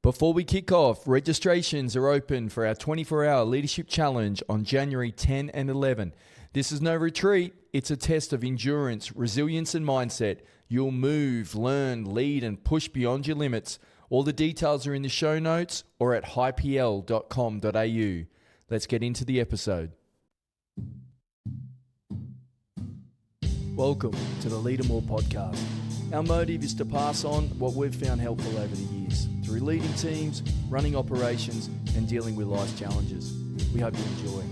Before we kick off, registrations are open for our 24-hour leadership challenge on January 10 and 11. This is no retreat, it's a test of endurance, resilience and mindset. You'll move, learn, lead and push beyond your limits. All the details are in the show notes or at highpl.com.au. Let's get into the episode. Welcome to the Leader More podcast. Our motive is to pass on what we've found helpful over the years through leading teams, running operations, and dealing with life's challenges. We hope you enjoy.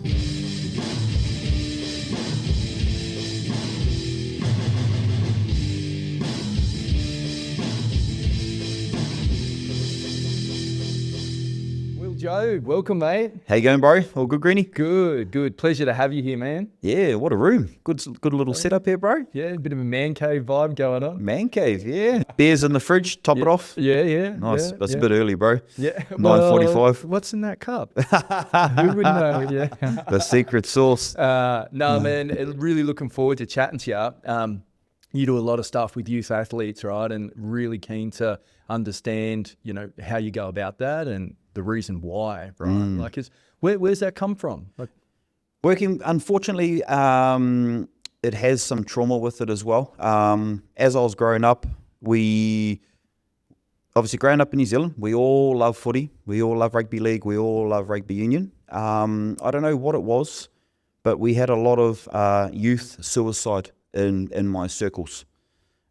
Jobe, welcome, mate. How you going, bro? All good, Greenie? Good. Pleasure to have you here, man. Yeah, what a room. Good little setup here, bro. Yeah, a bit of a man cave vibe going on. Man cave, yeah. Beers in the fridge, top it off. Yeah. Nice. Yeah, That's a bit early, bro. Yeah. 9:45. What's in that cup? Who would know? Yeah. The secret sauce. Man, really looking forward to chatting to you. You do a lot of stuff with youth athletes, right? And really keen to understand, how you go about that and the reason why, right? Where's that come from? Working, unfortunately, it has some trauma with it as well. As I was growing up, obviously growing up in New Zealand, we all love footy, we all love rugby league, we all love rugby union. I don't know what it was, but we had a lot of youth suicide in my circles.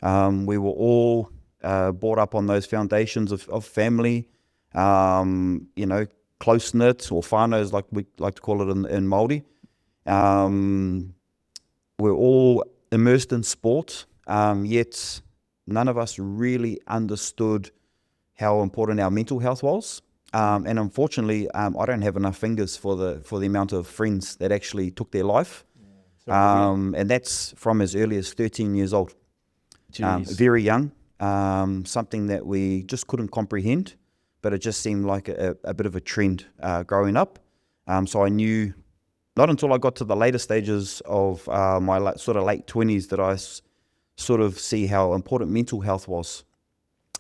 We were all brought up on those foundations of family, close-knit, or whānau, like we like to call it in Māori. We're all immersed in sport, yet none of us really understood how important our mental health was. And unfortunately, I don't have enough fingers for the amount of friends that actually took their life. And that's from as early as 13 years old. Very young, something that we just couldn't comprehend, but it just seemed like a bit of a trend growing up. So I knew, not until I got to the later stages of my sort of late 20s, that I sort of see how important mental health was,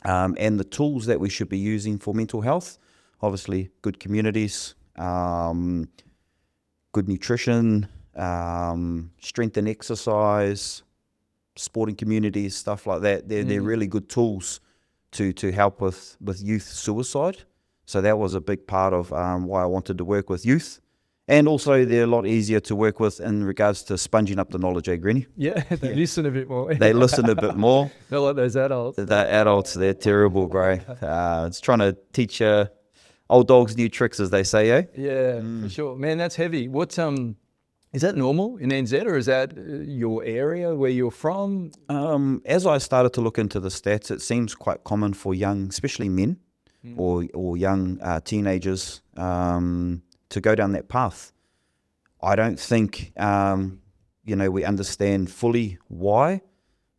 and the tools that we should be using for mental health. Obviously, good communities, good nutrition, strength and exercise, sporting communities, stuff like that. They're really good tools to help with youth suicide. So that was a big part of why I wanted to work with youth. And also they're a lot easier to work with in regards to sponging up the knowledge, Greenie? Yeah, they listen a bit more. They listen a bit more. Not like those adults. The adults, they're terrible, bro. It's trying to teach old dogs new tricks, as they say, eh? Yeah, for sure. Man, that's heavy. Is that normal in NZ, or is that your area where you're from? As I started to look into the stats, it seems quite common for young, especially men or young teenagers, to go down that path. I don't think, we understand fully why,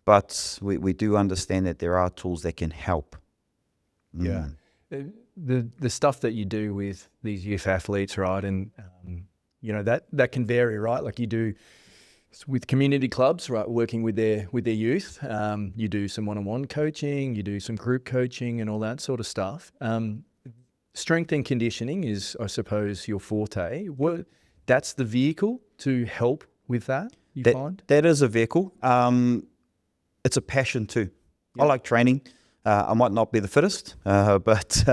but we do understand that there are tools that can help. Yeah. The stuff that you do with these youth athletes, right, and that can vary, right? Like you do with community clubs, right, working with their youth. You do some one-on-one coaching, you do some group coaching and all that sort of stuff. Strength and conditioning is, I suppose, your forte. That's the vehicle to help with that, you find? That is a vehicle. It's a passion too. Yeah. I like training. I might not be the fittest, but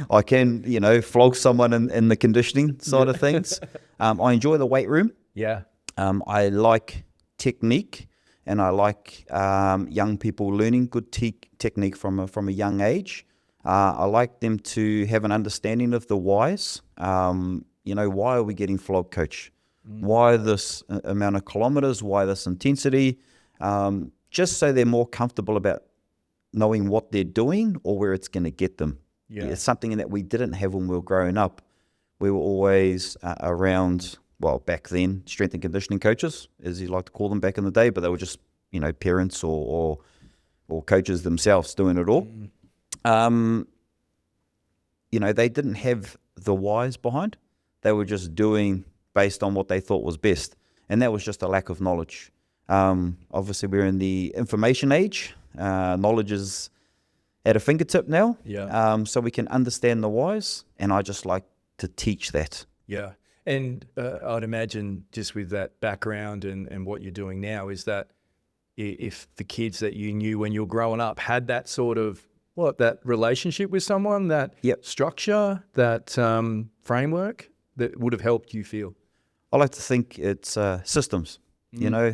I can, flog someone in the conditioning side of things. I enjoy the weight room. Yeah. I like technique, and I like young people learning good technique from a young age. I like them to have an understanding of the whys. Why are we getting flogged, coach? Why this amount of kilometers? Why this intensity? Just so they're more comfortable about knowing what they're doing or where it's going to get them. Yeah. It's something that we didn't have when we were growing up. We were always around, back then, strength and conditioning coaches, as you like to call them back in the day, but they were just, parents or coaches themselves doing it all. They didn't have the whys behind. They were just doing based on what they thought was best. And that was just a lack of knowledge. Obviously, we're in the information age. Knowledge is at a fingertip now. Yeah. So we can understand the whys, and I just like to teach that. Yeah. And I'd imagine just with that background and what you're doing now is that if the kids that you knew when you were growing up had that sort of, that relationship with someone, that structure, that framework that would have helped you feel. I like to think it's systems, you know.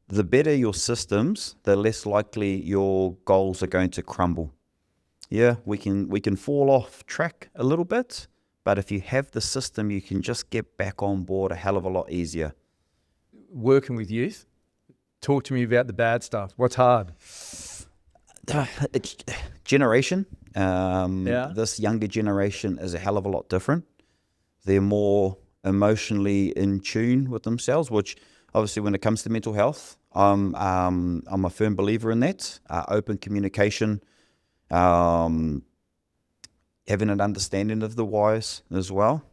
The better your systems, the less likely your goals are going to crumble. Yeah, we can fall off track a little bit, but if you have the system, you can just get back on board a hell of a lot easier. Working with youth, talk to me about the bad stuff. What's hard? It's generation. Yeah. This younger generation is a hell of a lot different. They're more emotionally in tune with themselves, which obviously when it comes to mental health, I'm a firm believer in that. Open communication, having an understanding of the whys as well.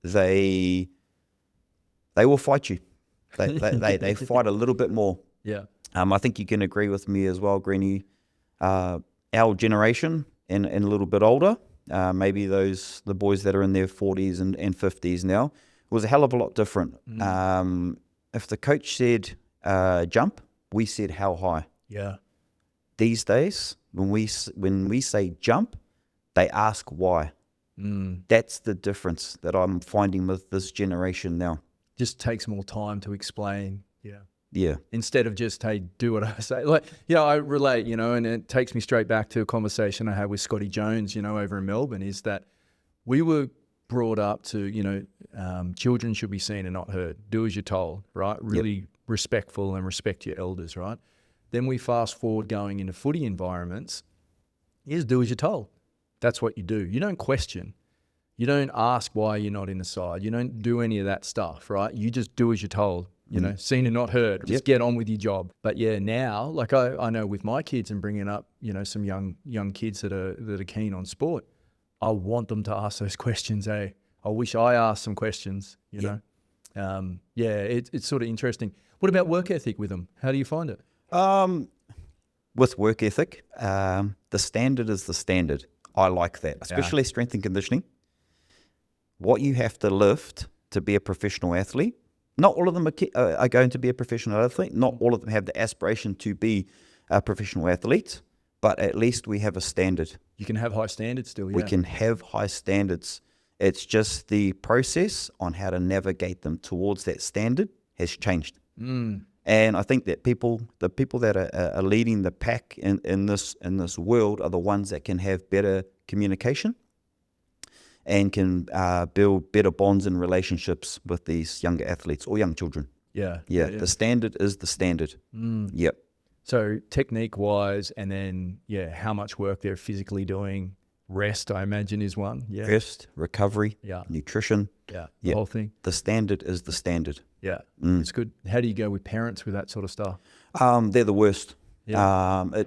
They will fight you. They fight a little bit more. Yeah. I think you can agree with me as well, Greenie. Our generation and a little bit older, maybe the boys that are in their 40s and 50s now, was a hell of a lot different. If the coach said jump, we said how high. Yeah. These days, when we say jump, they ask why. That's the difference that I'm finding with this generation now. Just takes more time to explain. Yeah. Yeah. Instead of just, hey, do what I say. Like, I relate, and it takes me straight back to a conversation I had with Scotty Jones, over in Melbourne, is that we were brought up to, children should be seen and not heard. Do as you're told, right? Really respectful and respect your elders, right? Then we fast forward going into footy environments, is do as you're told. That's what you do. You don't question. You don't ask why you're not in the side. You don't do any of that stuff, right? You just do as you're told. Seen and not heard. Just get on with your job. But yeah, now, like I know with my kids and bringing up, some young kids that are keen on sport, I want them to ask those questions. I wish I asked some questions. You know, it's sort of interesting. What about work ethic with them? How do you find it? With work ethic, the standard is the standard. I like that, especially strength and conditioning. What you have to lift to be a professional athlete. Not all of them are going to be a professional athlete. Not all of them have the aspiration to be a professional athlete, but at least we have a standard. You can have high standards still, yeah. We can have high standards. It's just the process on how to navigate them towards that standard has changed. And I think that the people that are leading the pack in this world are the ones that can have better communication and can build better bonds and relationships with these younger athletes or young children. Yeah. The standard is the standard. Yep. So technique-wise, and then, how much work they're physically doing. Rest, I imagine, is one. Yeah. Rest, recovery, nutrition. Yeah, the whole thing. The standard is the standard. Yeah, it's good. How do you go with parents with that sort of stuff? They're the worst. Yeah.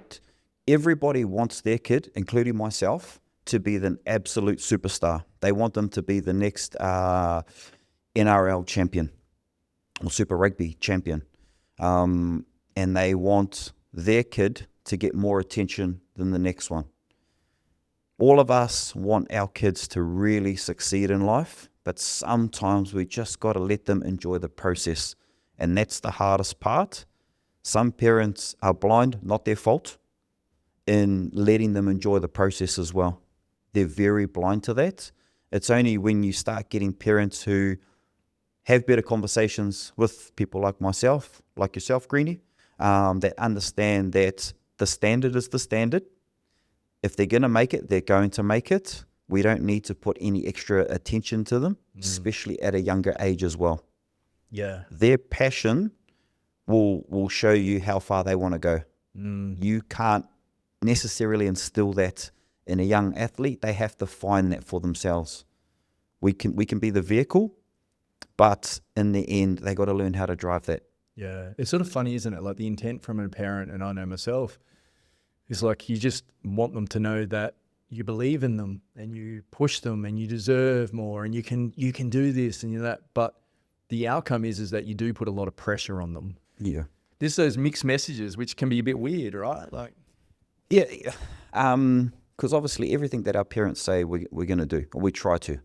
Everybody wants their kid, including myself, to be the absolute superstar. They want them to be the next NRL champion or Super Rugby champion. And they want their kid to get more attention than the next one. All of us want our kids to really succeed in life, but sometimes we just got to let them enjoy the process. And that's the hardest part. Some parents are blind, not their fault, in letting them enjoy the process as well. They're very blind to that. It's only when you start getting parents who have better conversations with people like myself, like yourself, Greenie, that understand that the standard is the standard. If they're going to make it, they're going to make it. We don't need to put any extra attention to them, especially at a younger age as well. Yeah. Their passion will show you how far they want to go. You can't necessarily instill that in a young athlete. They have to find that for themselves. We can be the vehicle, but in the end, they got to learn how to drive that. Yeah. It's sort of funny, isn't it? Like the intent from a parent, and I know myself, is like you just want them to know that you believe in them and you push them and you deserve more and you can do this and that. But the outcome is that you do put a lot of pressure on them. Yeah. There's those mixed messages, which can be a bit weird, right? Like, Yeah, because obviously everything that our parents say we're going to do, or we try to.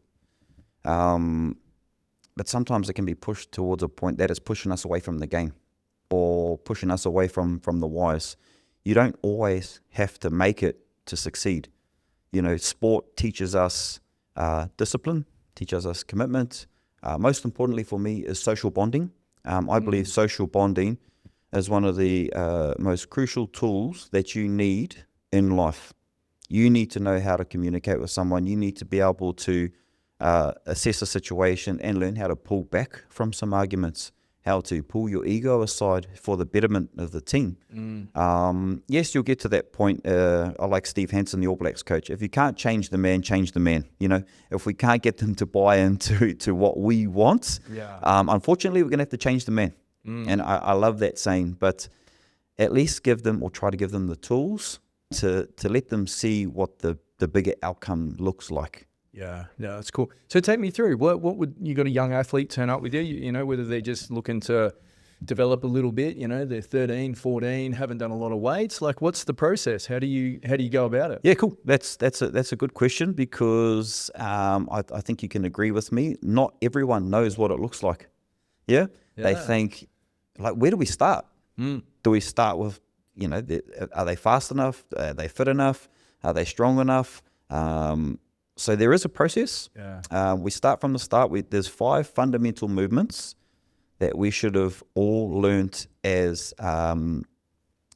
But sometimes it can be pushed towards a point that is pushing us away from the game or pushing us away from the whys. You don't always have to make it to succeed. You know, sport teaches us discipline, teaches us commitment. Most importantly for me is social bonding. I believe social bonding is one of the most crucial tools that you need in life. You need to know how to communicate with someone. You need to be able to assess a situation and learn how to pull back from some arguments, how to pull your ego aside for the betterment of the team. Yes, you'll get to that point. I like Steve Hansen, the All Blacks coach. If you can't change the man, change the man. You know, if we can't get them to buy into what we want, unfortunately, we're going to have to change the man. And I love that saying, but at least give them, or try to give them, the tools to let them see what the bigger outcome looks like. Yeah, that's cool. So take me through, what would, you got a young athlete turn up with you know, whether they're just looking to develop a little bit, you know, they're 13, 14, haven't done a lot of weights. Like, what's the process? How do you go about it? Yeah, cool. That's a good question, because I think you can agree with me. Not everyone knows what it looks like. Yeah. They think, like, where do we start? Do we start with, you know, are they fast enough? Are they fit enough? Are they strong enough? So there is a process. We start from the start. There's 5 fundamental movements that we should have all learnt as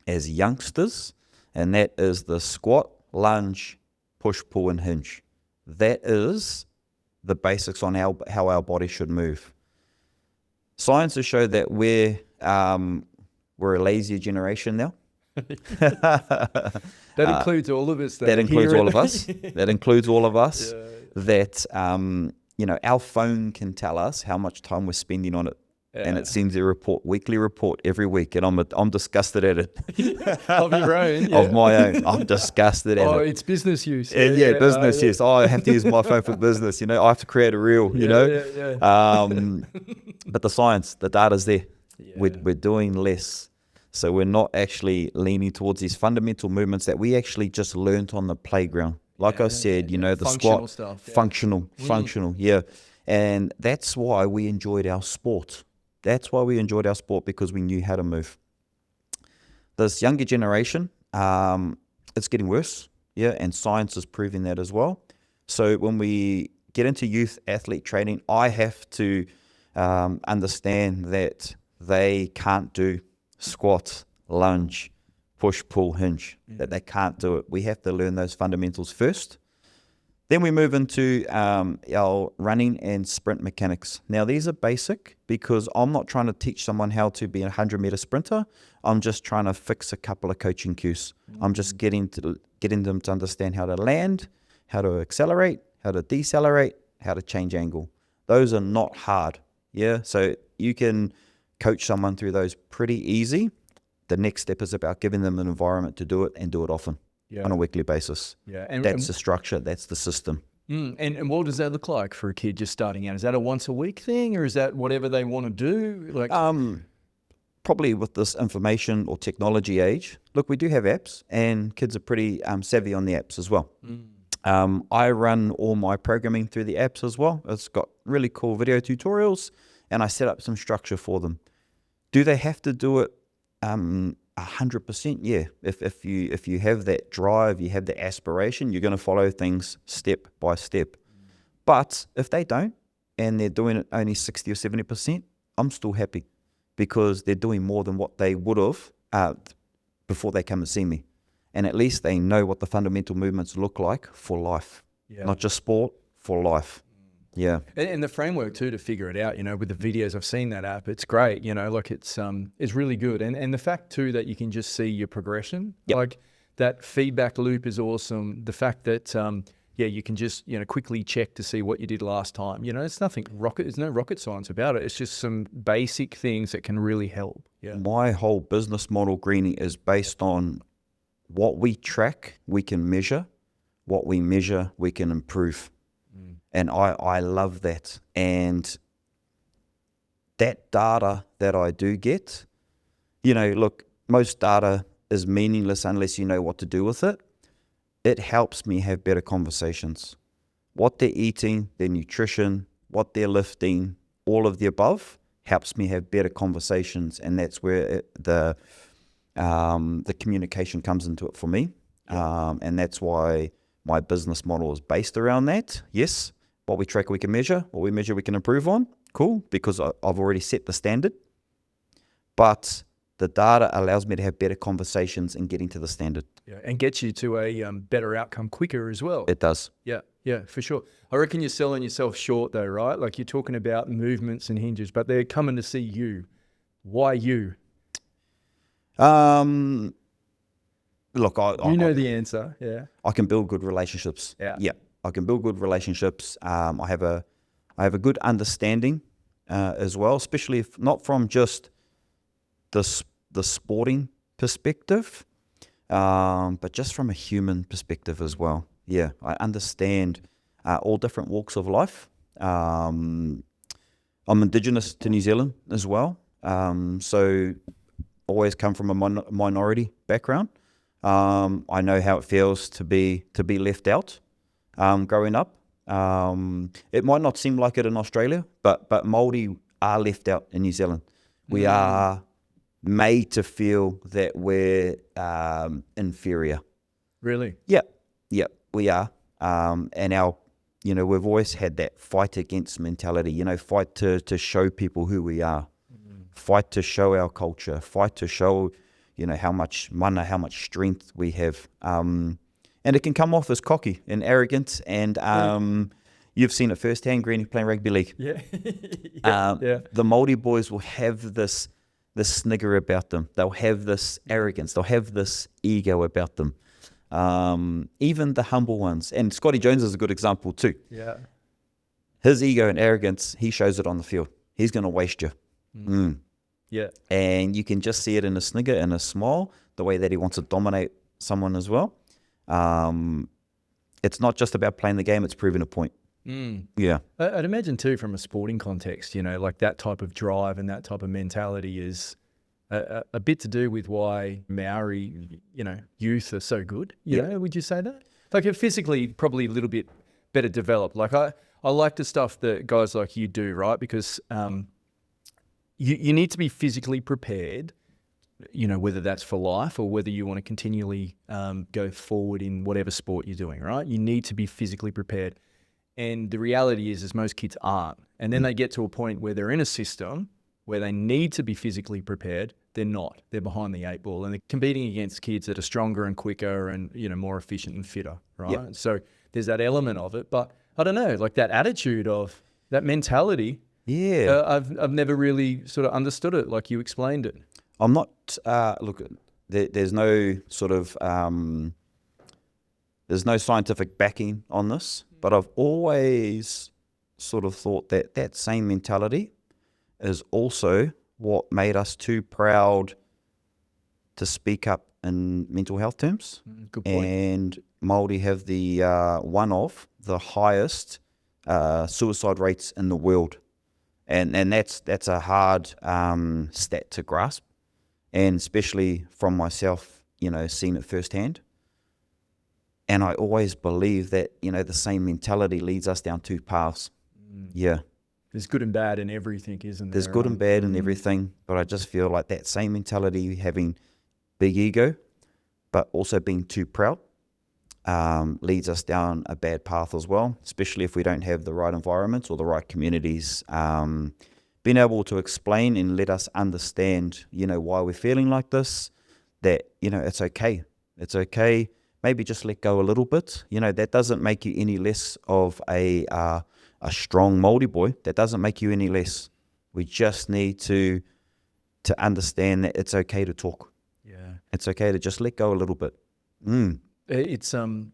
youngsters, and that is the squat, lunge, push, pull, and hinge. That is the basics on how our body should move. Science has showed that we're a lazier generation now. That includes all of us. That includes all of us. That includes all of us. That you know, our phone can tell us how much time we're spending on it, and it sends a weekly report every week, and I'm disgusted at it. Of your own, of my own, I'm disgusted at it. Oh, it's business use. Business use. I have to use my phone for business. You know, I have to create a reel. You know, but the science, the data's there. We're doing less. So we're not actually leaning towards these fundamental movements that we actually just learnt on the playground. Like I said, you know, the functional squat, stuff, functional, And that's why we enjoyed our sport. That's why we enjoyed our sport, because we knew how to move. This younger generation, it's getting worse, and science is proving that as well. So when we get into youth athlete training, I have to understand that they can't do squat, lunge, push, pull, hinge, that they can't do it. We have to learn those fundamentals first. Then we move into our running and sprint mechanics. Now, these are basic, because I'm not trying to teach someone how to be a 100-meter sprinter. I'm just trying to fix a couple of coaching cues. I'm just getting them to understand how to land, how to accelerate, how to decelerate, how to change angle. Those are not hard. So you can coach someone through those pretty easy. The next step is about giving them an environment to do it, and do it often on a weekly basis. And that's the structure, that's the system. And what does that look like for a kid just starting out? Is that a once a week thing, or is that whatever they want to do? Like, probably with this information or technology age, look, we do have apps, and kids are pretty savvy on the apps as well. I run all my programming through the apps as well. It's got really cool video tutorials, and I set up some structure for them. Do they have to do it 100%? Yeah. If you have that drive, you have the aspiration, you're going to follow things step by step. But if they don't, and they're doing it only 60 or 70%, I'm still happy, because they're doing more than what they would have before they come and see me. And at least they know what the fundamental movements look like for life, not just sport, for life. And the framework too, to figure it out, you know, with the videos, I've seen that app. It's great, you know, like it's really good. And the fact too that you can just see your progression, like that feedback loop is awesome. The fact that, you can just, you know, quickly check to see what you did last time. You know, it's there's no rocket science about it. It's just some basic things that can really help. My whole business model, Greenie, is based on what we track, we can measure. What we measure, we can improve. And I love that. And that data that I do get, you know, look, most data is meaningless unless you know what to do with it. It helps me have better conversations. What they're eating, their nutrition, what they're lifting, all of the above helps me have better conversations, and that's where the communication comes into it for me. And that's why my business model is based around that. Yes, what we track we can measure, what we measure we can improve on. Cool, because I've already set the standard. But the data allows me to have better conversations in getting to the standard. Yeah, and gets you to a better outcome quicker as well. It does. Yeah, for sure. I reckon you're selling yourself short though, right? Like you're talking about movements and hinges, but they're coming to see you. Why you? Look, You know the answer. Yeah. I can build good relationships. Yeah. I can build good relationships. I have a good understanding as well, especially if not from just the sporting perspective, but just from a human perspective as well. Yeah, I understand all different walks of life. I'm Indigenous to New Zealand as well, so always come from a minority background. I know how it feels to be left out growing up. It might not seem like it in Australia, but Māori are left out in New Zealand. We are made to feel that we're inferior. Really? Yeah, we are. And we've always had that fight against mentality, fight to show people who we are, fight to show our culture, fight to show, how much mana, how much strength we have. And it can come off as cocky and arrogant. And you've seen it firsthand, Greenie, playing rugby league. Yeah. The Māori boys will have this snigger about them. They'll have this arrogance. They'll have this ego about them. Even the humble ones. And Scotty Jones is a good example too. Yeah. His ego and arrogance, he shows it on the field. He's going to waste you. Yeah. And you can just see it in a snigger and a smile, the way that he wants to dominate someone as well. It's not just about playing the game, it's proving a point. Yeah. I'd imagine too, from a sporting context, like that type of drive and that type of mentality is a bit to do with why Maori, youth are so good. You know, would you say that? Like physically, probably a little bit better developed. Like I like the stuff that guys like you do, right? Because you need to be physically prepared, whether that's for life or whether you want to continually go forward in whatever sport you're doing, right? You need to be physically prepared. And the reality is most kids aren't. And then they get to a point where they're in a system where they need to be physically prepared. They're not. They're behind the 8 ball and they're competing against kids that are stronger and quicker and, more efficient and fitter, right? Yep. So there's that element of it. But I don't know, like that attitude of that mentality. Yeah. I've never really sort of understood it like you explained it. I'm not, look, there's no sort of, there's no scientific backing on this, but I've always sort of thought that same mentality is also what made us too proud to speak up in mental health terms. Good point. And Māori have one of the highest suicide rates in the world. And that's a hard stat to grasp. And especially from myself, seeing it firsthand. And I always believe that, the same mentality leads us down two paths. Yeah. There's good and bad in everything, isn't there? There's good and bad in everything, but I just feel like that same mentality, having big ego, but also being too proud, leads us down a bad path as well, especially if we don't have the right environments or the right communities. Being able to explain and let us understand, why we're feeling like this, that, it's okay. It's okay. Maybe just let go a little bit. That doesn't make you any less of a strong Māori boy. That doesn't make you any less. We just need to understand that it's okay to talk. Yeah. It's okay to just let go a little bit. It's, and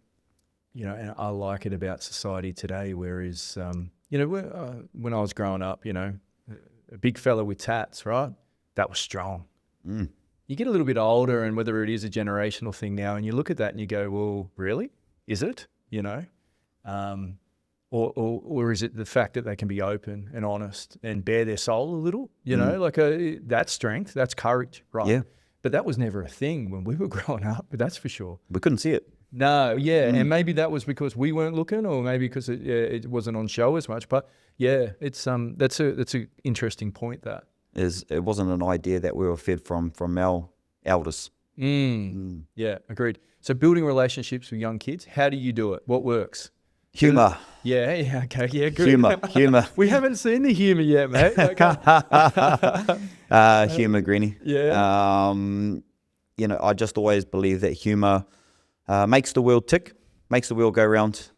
I like it about society today, whereas, when I was growing up, a big fella with tats, right? That was strong. You get a little bit older, and whether it is a generational thing now, and you look at that and you go, well, really? Is it? Or is it the fact that they can be open and honest and bare their soul a little, like that's strength, that's courage, right? Yeah. but that was never a thing when we were growing up. But that's for sure. We couldn't see it. No, yeah, and maybe that was because we weren't looking, or maybe because it wasn't on show as much. But yeah, it's that's a interesting point. That It wasn't an idea that we were fed from our elders. Yeah, agreed. So building relationships with young kids, how do you do it? What works? Humour. Yeah, okay, yeah, good. Humour. We haven't seen the humour yet, mate. Okay. Humour, Greenie. Yeah. You know, I just always believe that humour makes the world tick, makes the world go round.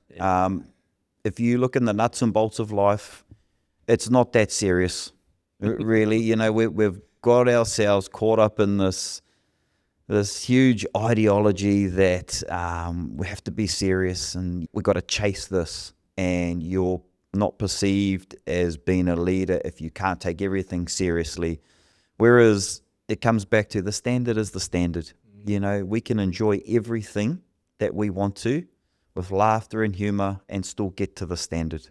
If you look in the nuts and bolts of life, it's not that serious, really. You know, we've got ourselves caught up in this huge ideology that we have to be serious and we got to chase this, and you're not perceived as being a leader if you can't take everything seriously. Whereas it comes back to the standard is the standard. You know, we can enjoy everything that we want to with laughter and humour and still get to the standard.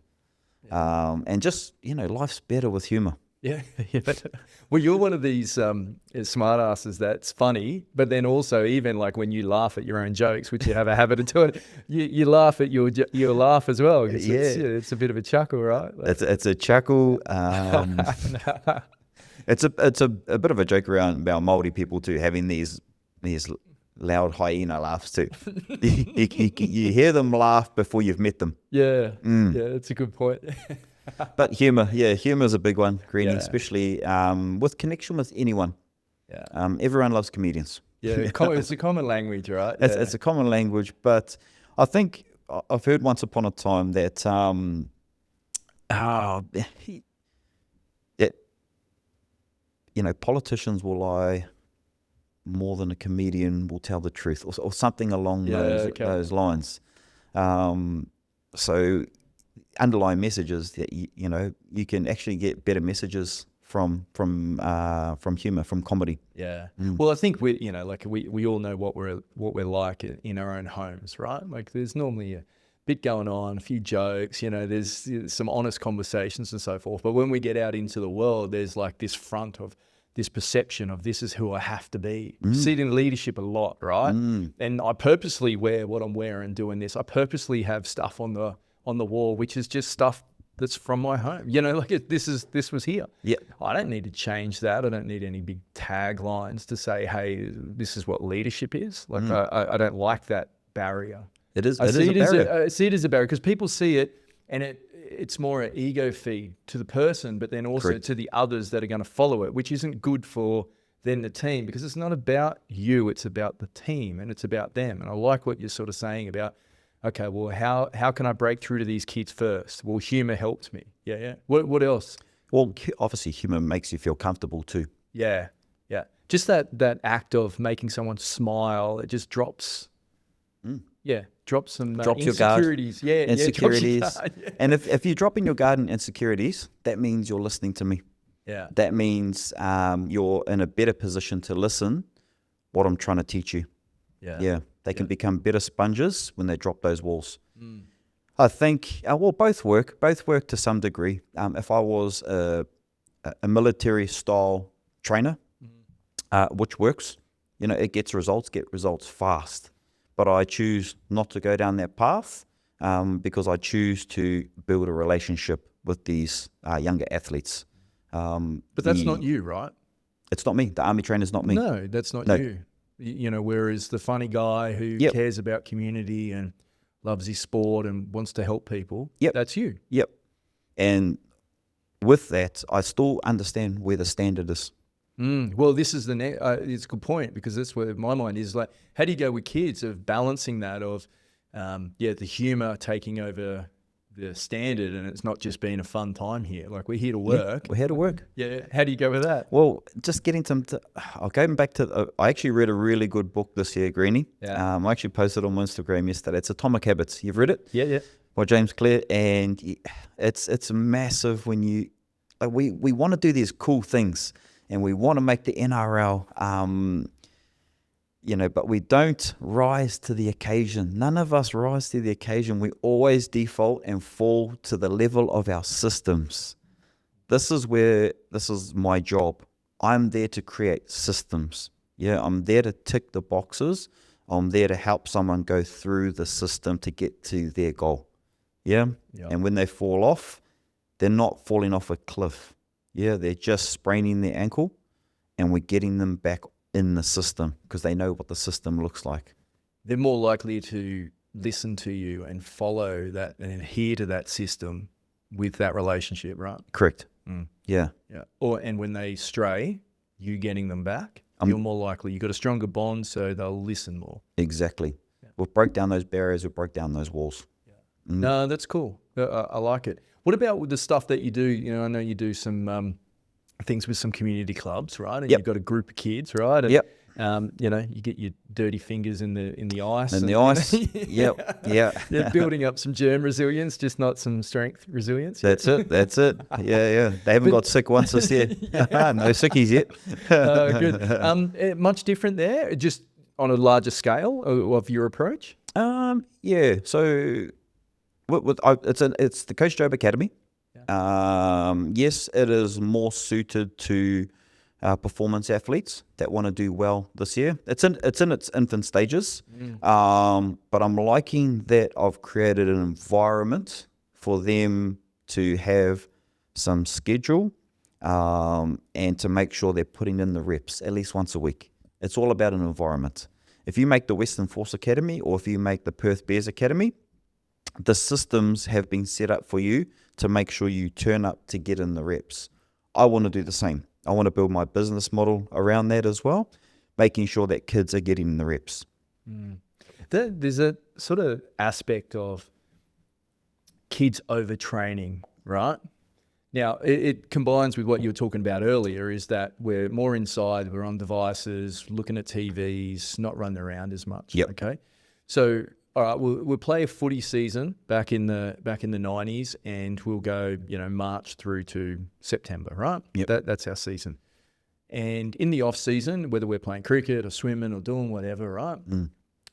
And just, you know, life's better with humour. Yeah. Well, you're one of these smart asses that's funny, but then also even like when you laugh at your own jokes, which you have a habit of doing, you laugh at your laugh as well. It's a bit of a chuckle, right? Like, it's a chuckle. It's a bit of a joke around about Māori people too, having these loud hyena laughs too. You hear them laugh before you've met them. Yeah, yeah, that's a good point. But humour is a big one, Greenie, especially with connection with anyone. Yeah, everyone loves comedians. Yeah, it's a common language, right? It's a common language, but I think I've heard once upon a time that you know, politicians will lie more than a comedian will tell the truth, or something along those lines. So underlying messages that you know, you can actually get better messages from humor, from comedy. Yeah. Well, I think we all know what we're like in our own homes, right? Like there's normally a bit going on, a few jokes, you know, there's some honest conversations and so forth. But when we get out into the world, there's like this front of this perception of this is who I have to be. See it in leadership a lot, right? And I purposely wear what I'm wearing doing this. I purposely have stuff on the wall, which is just stuff that's from my home. You know, like this was here. Yeah. I don't need to change that. I don't need any big taglines to say, hey, this is what leadership is. Like I don't like that barrier. It is. I see it as a barrier because people see it and it's more an ego feed to the person, but then also to the others that are going to follow it, which isn't good for then the team, because it's not about you, it's about the team and it's about them. And I like what you're sort of saying about, okay, well, how can I break through to these kids first? Well, humour helps me. Yeah. What else? Well, obviously humour makes you feel comfortable too. Yeah. Just that act of making someone smile, it just drops. Drops some insecurities. Your guard. Insecurities. And if you're dropping your guard and insecurities, that means you're listening to me. Yeah. That means you're in a better position to listen what I'm trying to teach you. Yeah. They can become better sponges when they drop those walls. I think, both work to some degree. If I was a military style trainer, which works, you know, it get results fast. But I choose not to go down that path because I choose to build a relationship with these younger athletes. But that's not you, right? It's not me. The army trainer's not me. No, that's not you. You know, whereas the funny guy who cares about community and loves his sport and wants to help people, that's you. Yep. And with that, I still understand where the standard is. Well, this is it's a good point, because that's where my mind is. Like, how do you go with kids of balancing that of, the humour taking over the standard, and it's not just being a fun time here. Like, we're here to work. We're here to work. Yeah. How do you go with that? Well, just getting I'll go back to, I actually read a really good book this year, Greenie. Yeah. I actually posted on Instagram yesterday. It's Atomic Habits. You've read it? Yeah. By James Clear. And it's massive when we want to do these cool things. And we want to make the NRL, but we don't rise to the occasion. None of us rise to the occasion. We always default and fall to the level of our systems. This is my job. I'm there to create systems. Yeah, I'm there to tick the boxes. I'm there to help someone go through the system to get to their goal. Yeah. Yeah. And when they fall off, they're not falling off a cliff. Yeah, they're just spraining their ankle, and we're getting them back in the system because they know what the system looks like. They're more likely to listen to you and follow that and adhere to that system with that relationship, right? Correct. Yeah. Yeah. And when they stray, you getting them back, you're more likely, you've got a stronger bond, so they'll listen more. Exactly. Yeah. We'll break down those barriers. We'll break down those walls. Yeah. No, that's cool. I like it. What about with the stuff that you do? You know, I know you do some things with some community clubs, right? And you've got a group of kids, right? And, you know, you get your dirty fingers in the ice. In the ice. Yeah. They're building up some germ resilience, just not some strength resilience. That's it. Yeah. They haven't got sick once this year. No sickies yet. Good. Much different there, just on a larger scale of your approach? Yeah. So it's the Coach Jobe Academy. Yes, it is more suited to performance athletes that want to do well this year. It's in its infant stages, but I'm liking that I've created an environment for them to have some schedule and to make sure they're putting in the reps at least once a week. It's all about an environment. If you make the Western Force Academy or if you make the Perth Bears Academy, the systems have been set up for you to make sure you turn up to get in the reps. I want to do the same. I want to build my business model around that as well, making sure that kids are getting in the reps. There's a sort of aspect of kids overtraining, right? Now, it combines with what you were talking about earlier, is that we're more inside, we're on devices, looking at TVs, not running around as much. Yep. Okay. So, all right, we'll play a footy season back in the 90s, and we'll go, you know, March through to September, right? Yep. That's our season. And in the off season, whether we're playing cricket or swimming or doing whatever, right?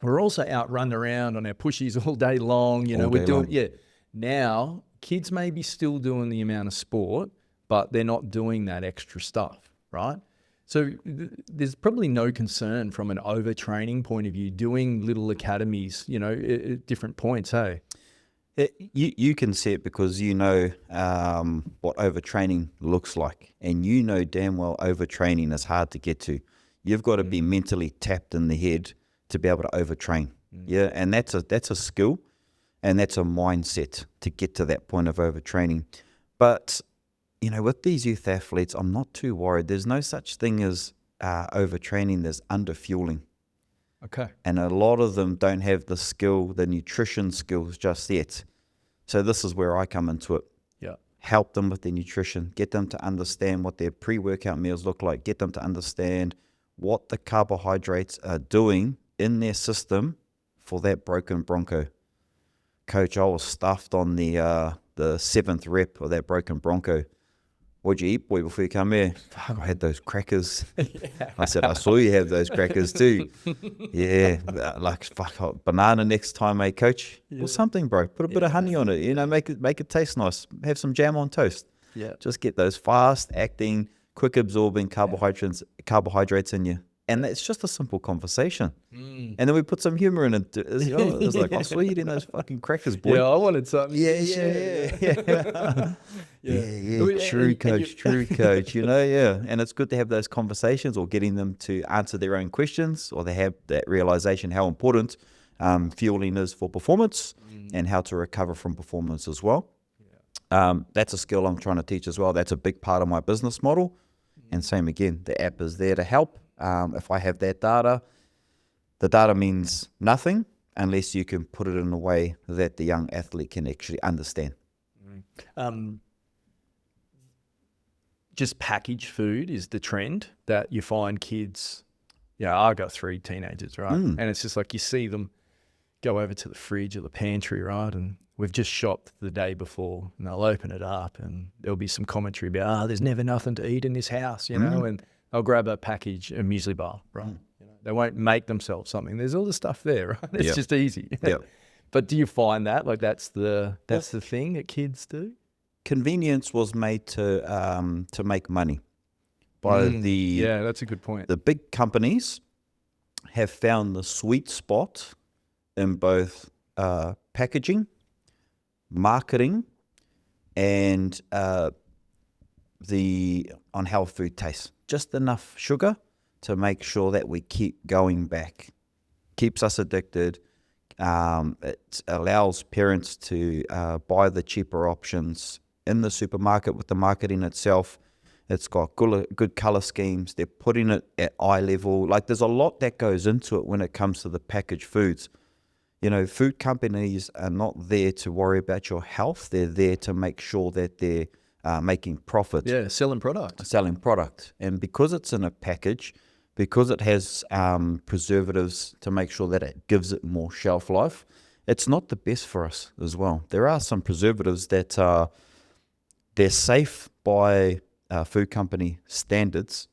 We're also out running around on our pushies all day long. You know, we're doing Now kids may be still doing the amount of sport, but they're not doing that extra stuff, right? So there's probably no concern from an overtraining point of view, doing little academies, you know, at different points, hey? You can see it because you know what overtraining looks like, and you know damn well overtraining is hard to get to. You've got to be mentally tapped in the head to be able to overtrain. Yeah, and that's a skill, and that's a mindset to get to that point of overtraining. But you know, with these youth athletes, I'm not too worried. There's no such thing as overtraining. There's underfueling. Okay. And a lot of them don't have the skill, the nutrition skills just yet. So this is where I come into it. Yeah. Help them with their nutrition. Get them to understand what their pre-workout meals look like. Get them to understand what the carbohydrates are doing in their system for that broken broncho. Coach, I was stuffed on the 7th rep of that broken broncho. What'd you eat, boy, before you come here? Fuck, I had those crackers. I said, I saw you have those crackers too. Yeah, like, fuck, banana next time, eh, coach? Or something, bro. Put a bit of honey on it, you know, make it taste nice. Have some jam on toast. Yeah. Just get those fast-acting, quick-absorbing carbohydrates in you. And it's just a simple conversation. And then we put some humor in it. It's like, I saw you eating those fucking crackers, boy. Yeah, I wanted something. Yeah. True, coach. You know, yeah. And it's good to have those conversations, or getting them to answer their own questions, or they have that realization how important fueling is for performance and how to recover from performance as well. That's a skill I'm trying to teach as well. That's a big part of my business model. And same again, the app is there to help. If I have that data, the data means nothing unless you can put it in a way that the young athlete can actually understand. Just packaged food is the trend that you find kids. Yeah, I got 3 teenagers, right? And it's just like you see them go over to the fridge or the pantry, right? And we've just shopped the day before, and they'll open it up, and there'll be some commentary about, there's never nothing to eat in this house, you know, and they'll grab a package, a muesli bar, right? You know, they won't make themselves something. There's all the stuff there, right? It's just easy. But do you find that that's the thing that kids do? Convenience was made to make money. by yeah, that's a good point. the big companies have found the sweet spot in both packaging, marketing, and on how food tastes. Just enough sugar to make sure that we keep going back. Keeps us addicted. It allows parents to buy the cheaper options in the supermarket with the marketing itself. It's got good color schemes. They're putting it at eye level. Like, there's a lot that goes into it when it comes to the packaged foods. You know, food companies are not there to worry about your health. They're there to make sure that they're making profit. Yeah, selling product. And because it's in a package, because it has preservatives to make sure that it gives it more shelf life, it's not the best for us as well. There are some preservatives that they're safe by food company standards.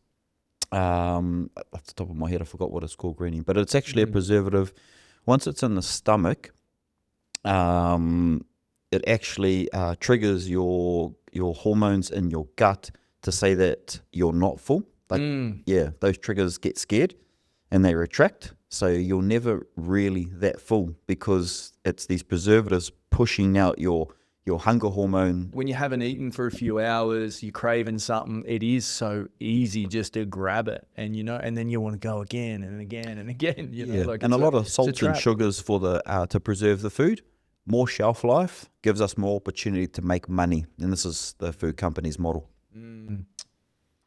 Off the top of my head, I forgot what it's called, Greenie, but it's actually a preservative. Once it's in the stomach, it actually triggers your hormones in your gut to say that you're not full. Like, yeah, those triggers get scared and they retract. So you're never really that full because it's these preservatives pushing out your hunger hormone. When you haven't eaten for a few hours, you're craving something, it is so easy just to grab it, and and then you want to go again and again and again. And a lot of salts and sugars for to preserve the food. More shelf life gives us more opportunity to make money, and this is the food company's model.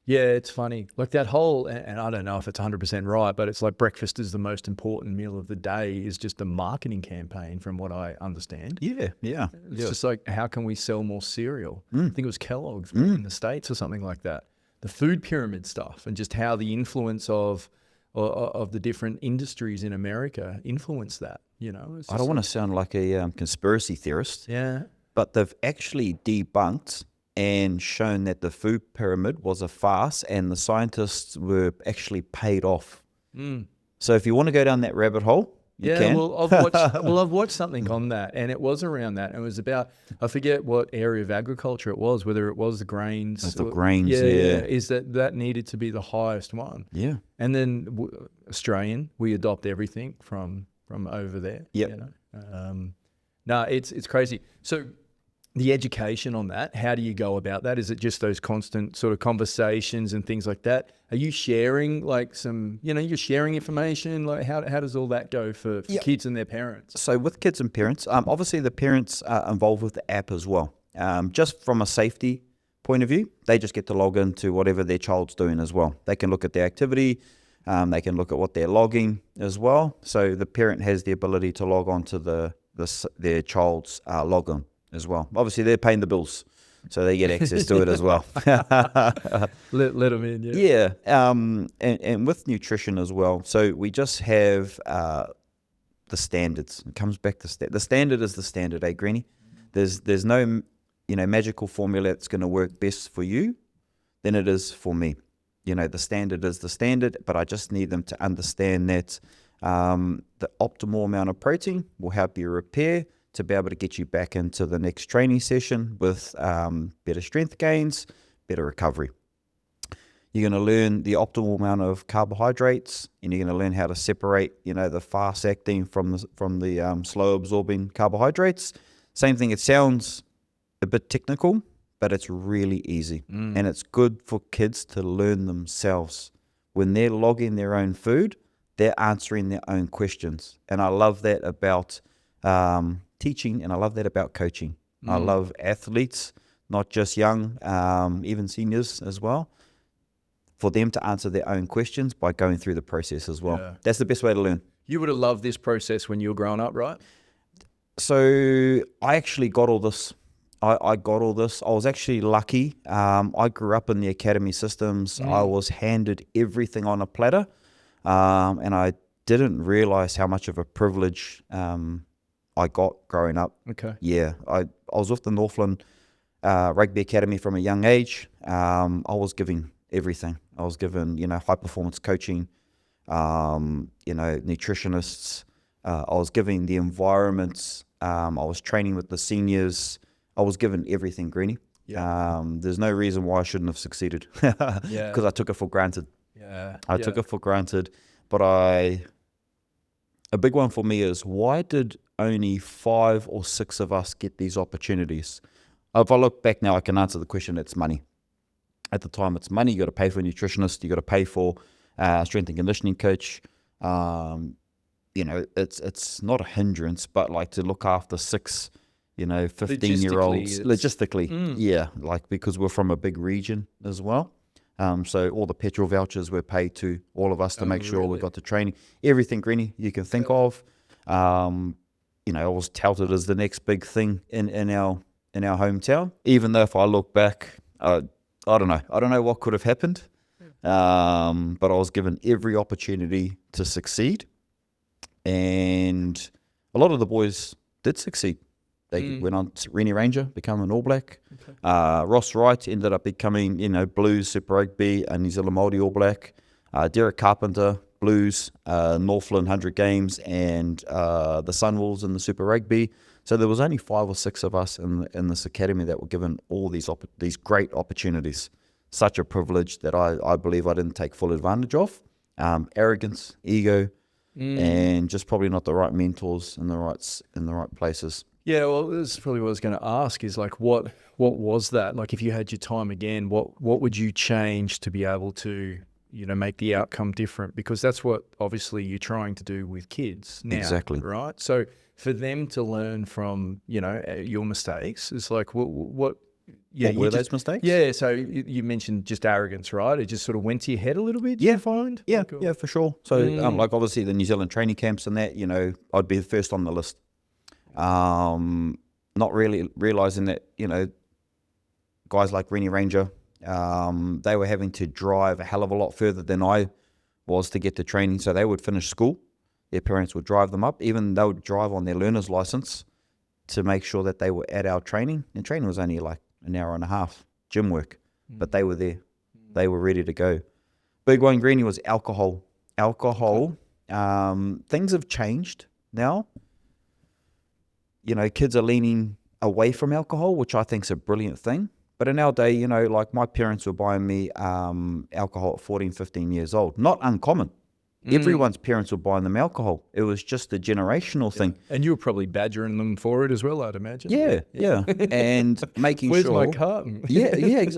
Yeah, it's funny. Like that whole, and I don't know if it's 100% right, but it's like breakfast is the most important meal of the day is just a marketing campaign from what I understand. Yeah. It's just like, how can we sell more cereal? I think it was Kellogg's in the States or something like that. The food pyramid stuff and just how the influence of the different industries in America influence that, I don't want to sound like a conspiracy theorist. Yeah. But they've actually debunked and shown that the food pyramid was a farce and the scientists were actually paid off. So if you want to go down that rabbit hole, you can. I've watched something on that, and it was around that. It was about, I forget what area of agriculture it was, whether it was the grains. The grains, is that needed to be the highest one. Yeah. And then Australian, we adopt everything from over there. Yep. No, it's crazy. So the education on that, how do you go about that? Is it just those constant sort of conversations and things like that? Are you sharing like some, you're sharing information? Like how does all that go for kids and their parents? So with kids and parents, obviously the parents are involved with the app as well. Just from a safety point of view, they just get to log into whatever their child's doing as well. They can look at their activity. They can look at what they're logging as well. So the parent has the ability to log on to their child's login as well. Obviously, they're paying the bills, so they get access to it as well. let them in, yeah. Yeah, and with nutrition as well. So we just have the standards. It comes back to the standard is the standard, Greenie? There's no magical formula that's going to work best for you than it is for me. The standard is the standard, but I just need them to understand that the optimal amount of protein will help you repair to be able to get you back into the next training session with better strength gains, better recovery. You're going to learn the optimal amount of carbohydrates, and you're going to learn how to separate, the fast-acting from the slow-absorbing carbohydrates. Same thing. It sounds a bit technical, but it's really easy, and it's good for kids to learn themselves. When they're logging their own food, they're answering their own questions, and I love that about teaching, and I love that about coaching. I love athletes, not just young, even seniors as well, for them to answer their own questions by going through the process as well. Yeah. That's the best way to learn. You would have loved this process when you were growing up, right? So I actually got all this. I got all this. I was actually lucky. I grew up in the academy systems. I was handed everything on a platter, and I didn't realize how much of a privilege I got growing up. Okay. Yeah, I was with the Northland Rugby Academy from a young age. I was given everything. I was given, high performance coaching, nutritionists. I was given the environments. I was training with the seniors. I was given everything, Greenie. There's no reason why I shouldn't have succeeded because I took it for granted. I took it for granted. But a big one for me is, why did only 5 or 6 of us get these opportunities? If I look back now, I can answer the question. It's money. At the time, it's money. You got to pay for a nutritionist. You got to pay for strength and conditioning coach. It's not a hindrance, but like to look after 6, 15-year-olds logistically, because we're from a big region as well. So all the petrol vouchers were paid to all of us to make sure we got the training, everything, Greenie, you can think of. I was touted as the next big thing in our hometown. Even though if I look back, I don't know what could have happened. But I was given every opportunity to succeed, and a lot of the boys did succeed. They went on to Rennie Ranger, become an All Black. Okay. Ross Wright ended up becoming, Blues, Super Rugby, a New Zealand Māori All Black. Derek Carpenter, Blues, Northland 100 Games, and the Sunwolves in the Super Rugby. So there was only 5 or 6 of us in this academy that were given all these great opportunities. Such a privilege that I believe I didn't take full advantage of. Arrogance, ego, and just probably not the right mentors in the right places. Yeah, well, this is probably what I was going to ask is like, what was that? Like, if you had your time again, what would you change to be able to, make the outcome different? Because that's what obviously you're trying to do with kids now. Exactly. Right? So for them to learn from, your mistakes, it's like, what were those mistakes? Yeah, so you mentioned just arrogance, right? It just sort of went to your head a little bit, you find? Yeah, for sure. So, obviously the New Zealand training camps and that, I'd be the first on the list. Not really realizing that, guys like Rennie Ranger, they were having to drive a hell of a lot further than I was to get to training. So they would finish school, their parents would drive them up, even they would drive on their learner's license to make sure that they were at our training. And training was only like an hour and a half gym work, but they were there. They were ready to go. Big one, Greenie, was alcohol. Things have changed now. Kids are leaning away from alcohol, which I think is a brilliant thing. But in our day, like my parents were buying me alcohol at 14, 15 years old. Not uncommon. Everyone's parents were buying them alcohol. It was just a generational thing. And you were probably badgering them for it as well, I'd imagine. Yeah. And making Where's sure. Where's my carton?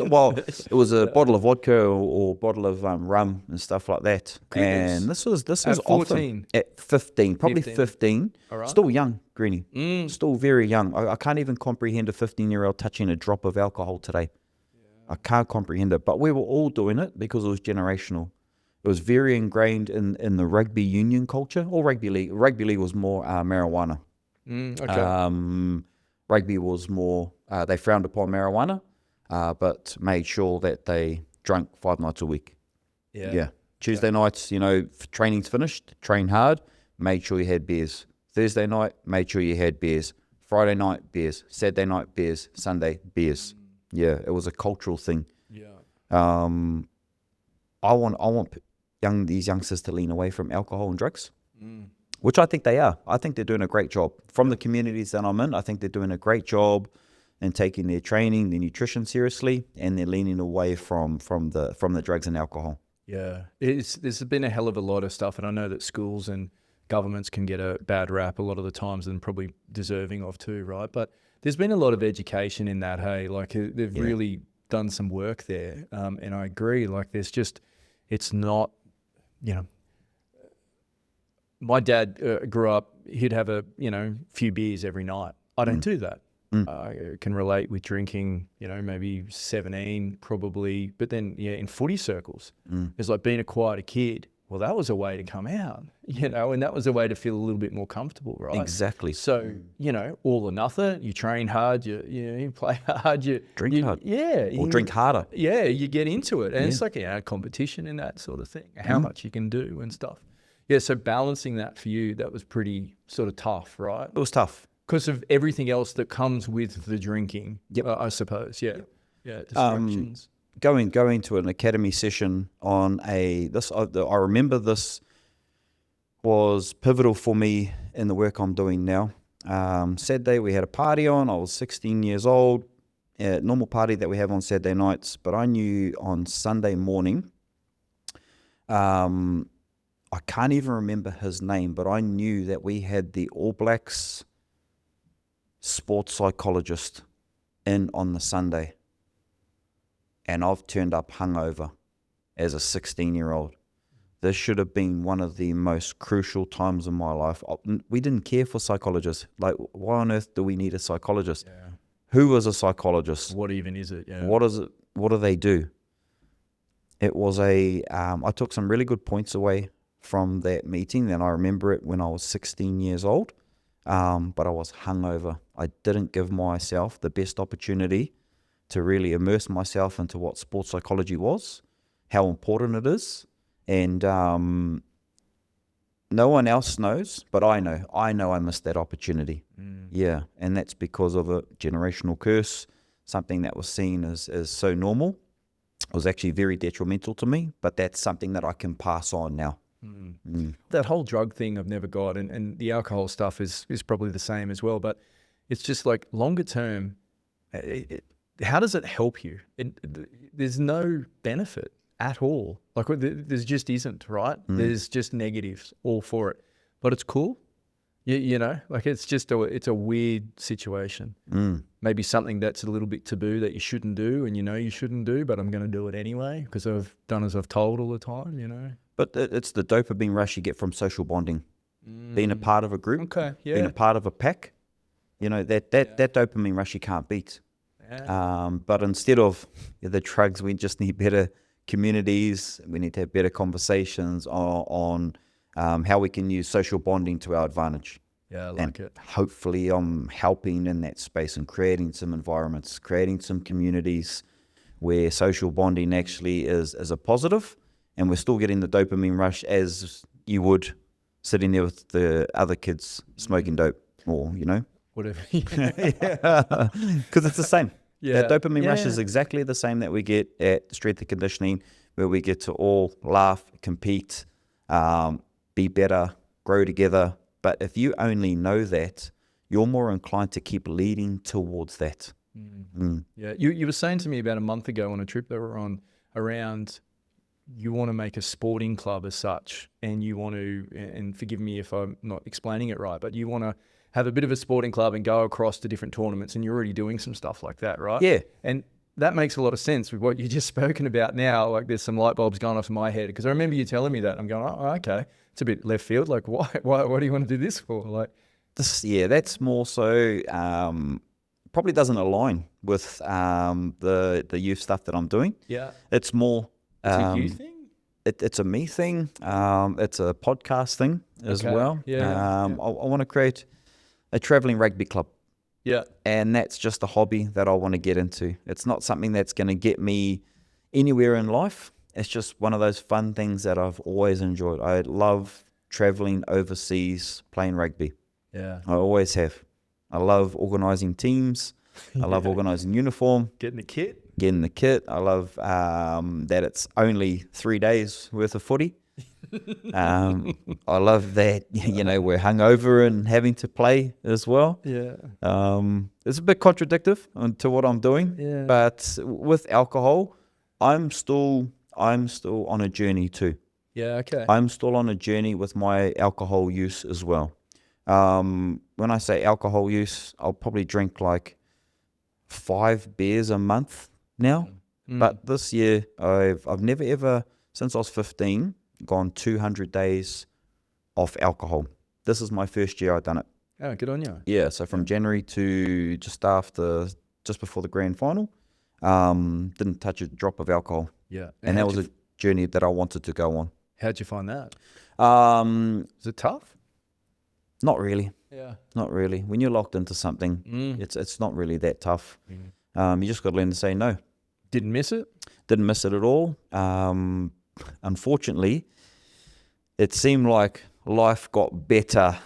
Well, it was a bottle of vodka or bottle of rum and stuff like that. Goodness. And this was at 14? At 15, probably 15. All right. Still young, Greenie. Still very young. I can't even comprehend a 15-year-old touching a drop of alcohol today. Yeah. I can't comprehend it. But we were all doing it because it was generational. It was very ingrained in the rugby union culture, or rugby league. Rugby league was more marijuana. Okay. Rugby was more, they frowned upon marijuana, but made sure that they drank 5 nights a week. Yeah. Tuesday nights, training's finished, train hard, made sure you had beers. Thursday night, made sure you had beers. Friday night, beers. Saturday night, beers. Sunday, beers. Yeah, it was a cultural thing. Yeah. I want these youngsters to lean away from alcohol and drugs, which I think they are. I think they're doing a great job. From the communities that I'm in, I think they're doing a great job in taking their training, their nutrition seriously, and they're leaning away from the drugs and alcohol. Yeah, there's been a hell of a lot of stuff, and I know that schools and governments can get a bad rap a lot of the times, and probably deserving of too, right? But there's been a lot of education in that, hey, like they've really done some work there, and I agree, like it's not, my dad grew up, he'd have a, few beers every night. I don't do that. I can relate with drinking, maybe 17 probably, but then, in footy circles, it's like being a quieter kid. Well, that was a way to come out, and that was a way to feel a little bit more comfortable, right? Exactly. So, all or nothing, you train hard, you play hard, you drink hard. Yeah. Or drink harder. Yeah, you get into it. And it's like a competition and that sort of thing, how much you can do and stuff. Yeah, so balancing that for you, that was pretty sort of tough, right? It was tough. Because of everything else that comes with the drinking, I suppose. Yeah. Yeah, distractions. Going to an academy session on I remember this was pivotal for me in the work I'm doing now. Saturday we had a party on. I was 16 years old. normal party that we have on Saturday nights, but I knew on Sunday morning, I can't even remember his name, but I knew that we had the All Blacks sports psychologist in on the Sunday. And I've turned up hungover as a 16-year-old. This should have been one of the most crucial times in my life. We didn't care for psychologists. Like, why on earth do we need a psychologist? Yeah. Who was a psychologist? What even is it? Yeah. What is it? What do they do? It was I took some really good points away from that meeting, and I remember it when I was 16 years old, but I was hungover. I didn't give myself the best opportunity to really immerse myself into what sports psychology was, how important it is, and no one else knows, but I know I missed that opportunity. Yeah, and that's because of a generational curse, something that was seen as so normal. It was actually very detrimental to me, but that's something that I can pass on now. That whole drug thing I've never got, and the alcohol stuff is probably the same as well, but it's just like longer term, how does it help you? There's no benefit at all. Like there's just isn't, right? There's just negatives all for it, but it's cool. You know, like it's a weird situation. Maybe something that's a little bit taboo that you shouldn't do, and you know you shouldn't do, but I'm going to do it anyway because I've done as I've told all the time, you know. But it's the dopamine rush you get from social bonding, being a part of a group, being a part of a pack. You know, that dopamine rush you can't beat. Yeah. But instead of the drugs, we just need better communities. We need to have better conversations on how we can use social bonding to our advantage. Yeah, I like it. Hopefully I'm helping in that space and creating some environments, creating some communities where social bonding actually is a positive, and we're still getting the dopamine rush as you would sitting there with the other kids smoking dope, or, you know. Whatever. Because it's the same. Yeah. That dopamine rush is exactly the same that we get at strength and conditioning, where we get to all laugh, compete, be better, grow together. But if you only know that, you're more inclined to keep leading towards that. Yeah, you were saying to me about a month ago on a trip that we're on around, you want to make a sporting club as such, and you want to, and forgive me if I'm not explaining it right, but you want to have a bit of a sporting club and go across to different tournaments, and you're already doing some stuff like that, right? Yeah. And that makes a lot of sense with what you just spoken about now. Like there's some light bulbs going off in my head, because I remember you telling me that. I'm going, oh, okay. It's a bit left field. Like, why? What do you want to do this for? Like, that's more so probably doesn't align with the youth stuff that I'm doing. Yeah. It's more it's a you thing? It's a me thing. It's a podcast thing as well. Yeah. I want to create a traveling rugby club. Yeah. And that's just a hobby that I want to get into. It's not something that's going to get me anywhere in life. It's just one of those fun things that I've always enjoyed. I love traveling overseas, playing rugby. Yeah. I always have. I love organising teams. I love organising uniform. Getting the kit. I love that it's only 3 days worth of footy. I love that, you know, we're hungover and having to play as well. Yeah. It's a bit contradictory to what I'm doing. Yeah. But with alcohol, I'm still on a journey too. Yeah, okay. I'm still on a journey with my alcohol use as well. When I say alcohol use, I'll probably drink like 5 beers a month now. But this year, I've never ever, since I was 15, gone 200 days off alcohol. This is my first year I've done it. Oh, good on you. Yeah, so from January to just before the grand final, didn't touch a drop of alcohol. Yeah. And that was a journey that I wanted to go on. How'd you find that? Is it tough? Not really. Yeah. Not really. When you're locked into something, it's not really that tough. You just got to learn to say no. Didn't miss it? Didn't miss it at all. Unfortunately, it seemed like life got better.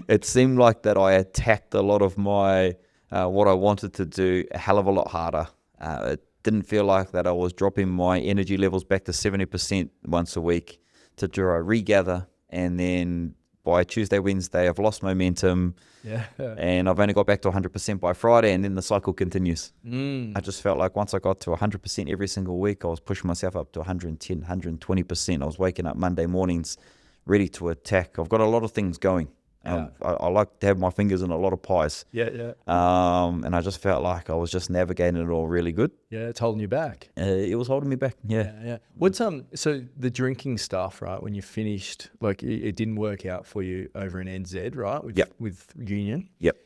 It seemed like that I attacked a lot of my what I wanted to do a hell of a lot harder. It didn't feel like that I was dropping my energy levels back to 70% once a week to regather and then by Tuesday, Wednesday, I've lost momentum. Yeah. And I've only got back to 100% by Friday, and then the cycle continues. I just felt like once I got to 100% every single week, I was pushing myself up to 110, 120%. I was waking up Monday mornings ready to attack. I've got a lot of things going. I like to have my fingers in a lot of pies. Yeah. And I just felt like I was just navigating it all really good. Yeah, it's holding you back. It was holding me back. Yeah. What's so the drinking stuff, right? When you finished, like it didn't work out for you over in NZ, right? With Union. Yep.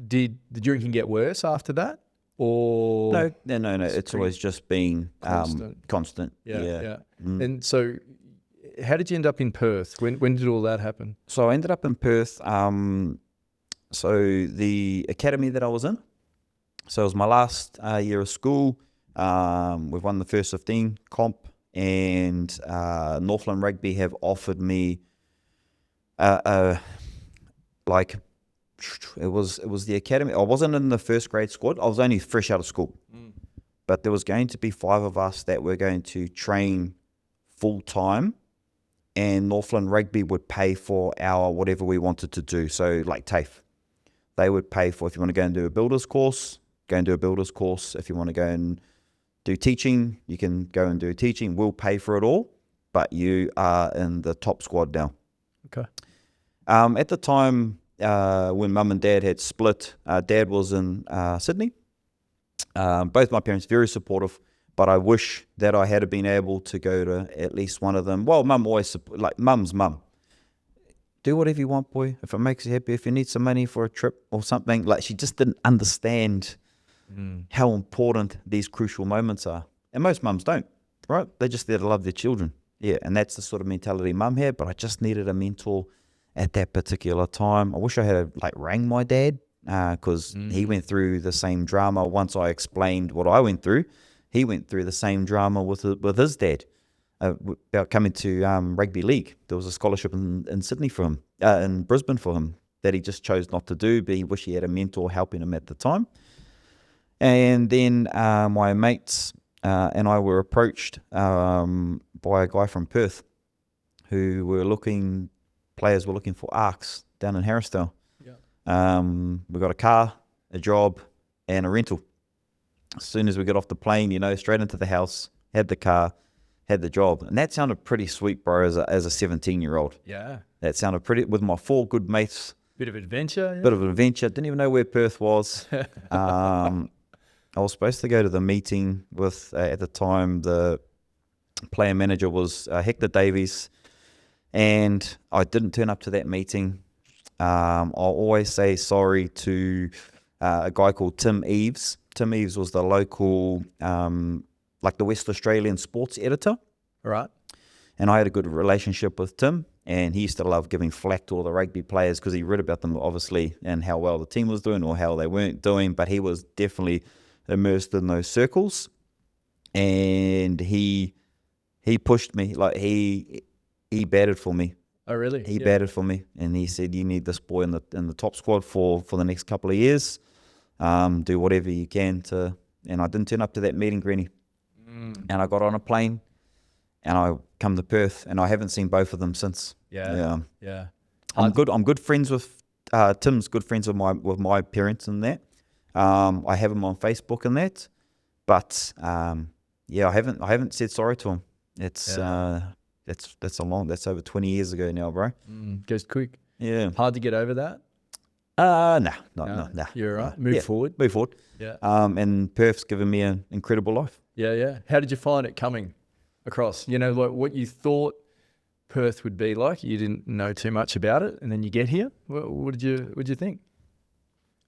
Did the drinking get worse after that, or No. It's always just been constant. Yeah. And so, how did you end up in Perth? When did all that happen? So I ended up in Perth. So the academy that I was in, so it was my last year of school. We've won the first 15 comp, and Northland Rugby have offered me like it was the academy. I wasn't in the first grade squad. I was only fresh out of school, but there was going to be 5 of us that were going to train full time, and Northland Rugby would pay for our whatever we wanted to do. So like TAFE, they would pay for if you want to go and do a builder's course, go and do a builder's course. If you want to go and do teaching, you can go and do teaching. We'll pay for it all, but you are in the top squad now. Okay. At the time when Mum and Dad had split, Dad was in Sydney. Both my parents very supportive. But I wish that I had been able to go to at least one of them. Well, Mum always, like Mum's mum. Do whatever you want, boy. If it makes you happy, if you need some money for a trip or something. Like she just didn't understand how important these crucial moments are. And most mums don't, right? They're just there to love their children. Yeah, and that's the sort of mentality Mum had. But I just needed a mentor at that particular time. I wish I had rang my dad because he went through the same drama. Once I explained what I went through, he went through the same drama with his dad about coming to rugby league. There was a scholarship in Sydney for him, in Brisbane for him, that he just chose not to do, but he wished he had a mentor helping him at the time. And then my mates and I were approached by a guy from Perth who players were looking for ARCs down in Harrisdale. Yeah. We got a car, a job, and a rental. As soon as we got off the plane, straight into the house, had the car, had the job. And that sounded pretty sweet, bro, as a 17-year-old. Yeah. That sounded pretty, with my 4 good mates. Bit of adventure. Yeah. Bit of adventure. Didn't even know where Perth was. I was supposed to go to the meeting with, at the time, the player manager was Hector Davies. And I didn't turn up to that meeting. I'll always say sorry to a guy called Tim Eves. Tim Eves was the local, the West Australian sports editor. Right. And I had a good relationship with Tim, and he used to love giving flack to all the rugby players because he read about them, obviously, and how well the team was doing or how they weren't doing, but he was definitely immersed in those circles. And he pushed me, he batted for me. Oh, really? He batted for me, and he said, you need this boy in the top squad for the next couple of years. Do whatever you can to, and I didn't turn up to that meeting, Greenie. And I got on a plane, and I come to Perth, and I haven't seen both of them since. Yeah. I'm good friends with Tim's good friends with my parents and that. I have him on Facebook and that, but I haven't said sorry to him. It's that's over 20 years ago now, bro. Goes quick. Yeah. Hard to get over that. No. You're right. Move forward. Move forward. Yeah. And Perth's given me an incredible life. Yeah. How did you find it coming across? What you thought Perth would be like. You didn't know too much about it, and then you get here. What did you think?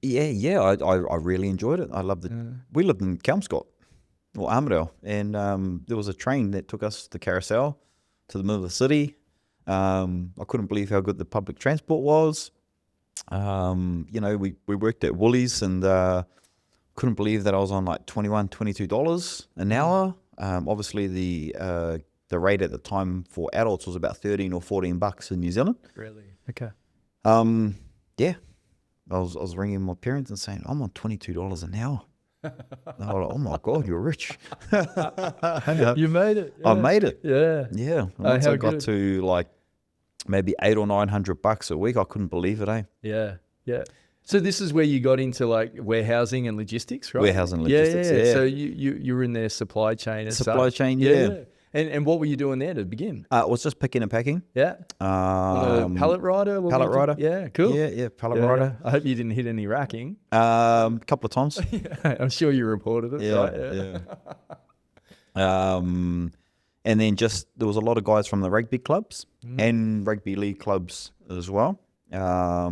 Yeah. I really enjoyed it. I loved it. We lived in Kelmscott or Armidale, and there was a train that took us to Carousel, to the middle of the city. I couldn't believe how good the public transport was. We worked at Woolies, and couldn't believe that I was on like $21, $22 an hour. Obviously the rate at the time for adults was about $13 or $14 in New Zealand. Really? Okay. Yeah. I was ringing my parents and saying, I'm on $22 an hour. They were like, oh my God, you're rich. You made it. Yeah. I made it. Yeah. Yeah. Once I got to maybe $800 or $900 a week. I couldn't believe it, eh? Yeah. Yeah. So this is where you got into like warehousing and logistics, right? Warehousing and logistics, Yeah. yeah. So you were in their supply chain as Supply such. chain, yeah. And what were you doing there to begin? It was just picking and packing. Yeah. On a pallet rider? What Pallet were you doing? rider. Yeah, cool. Yeah, pallet rider. I hope you didn't hit any racking. Couple of times. I'm sure you reported it, right? Yeah. And then there was a lot of guys from the rugby clubs and rugby league clubs as well. A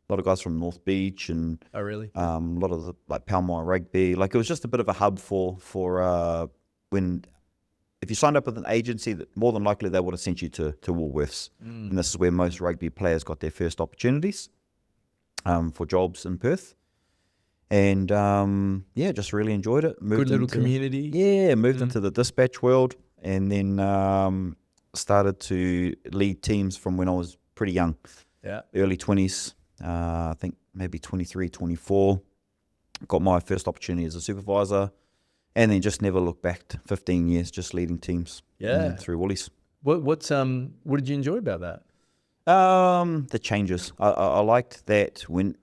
lot of guys from North Beach and Oh, really? a lot of the, like Palmyra rugby. Like it was just a bit of a hub for if you signed up with an agency, that more than likely they would have sent you to Woolworths. And this is where most rugby players got their first opportunities for jobs in Perth. And just really enjoyed it. Good little community. Yeah, moved into the dispatch world, and then started to lead teams from when I was pretty young. Yeah. Early 20s, I think maybe 23, 24. Got my first opportunity as a supervisor, and then just never looked back. 15 years just leading teams. Through Woolies. What did you enjoy about that? The changes. I liked that when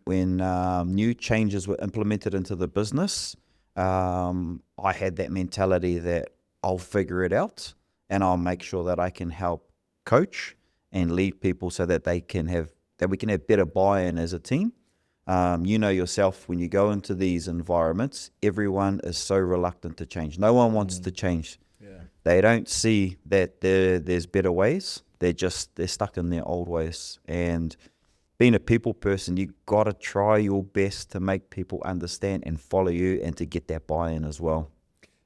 new changes were implemented into the business, I had that mentality that I'll figure it out and I'll make sure that I can help coach and lead people so that we can have better buy-in as a team. You know yourself, when you go into these environments, everyone is so reluctant to change. No one wants to change. Yeah. They don't see that there's better ways. They're stuck in their old ways. And being a people person, you got to try your best to make people understand and follow you and to get that buy-in as well.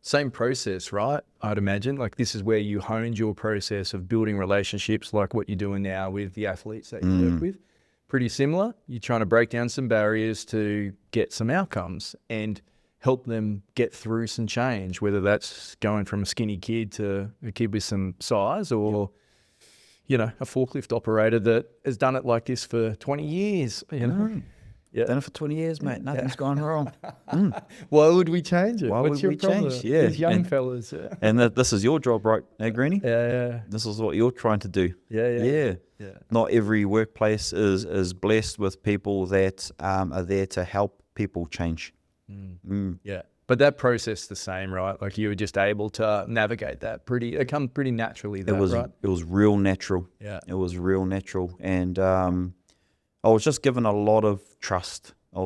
Same process, right? I'd imagine. Like this is where you honed your process of building relationships, like what you're doing now with the athletes that you work with. Pretty similar. You're trying to break down some barriers to get some outcomes and help them get through some change, whether that's going from a skinny kid to a kid with some size or, a forklift operator that has done it like this for 20 years, Yeah. Done it for 20 years, mate. Nothing's gone wrong. Why would we change it? Why What's would your we problem? change? Yeah. These young fellas. And this is your job, right, Greenie? Yeah. This is what you're trying to do. Yeah. Not every workplace is blessed with people that are there to help people change. Yeah. But that process the same, right? Like you were just able to navigate that it come pretty naturally, right? It was real natural. Yeah. It was real natural. And I was just given a lot of trust. I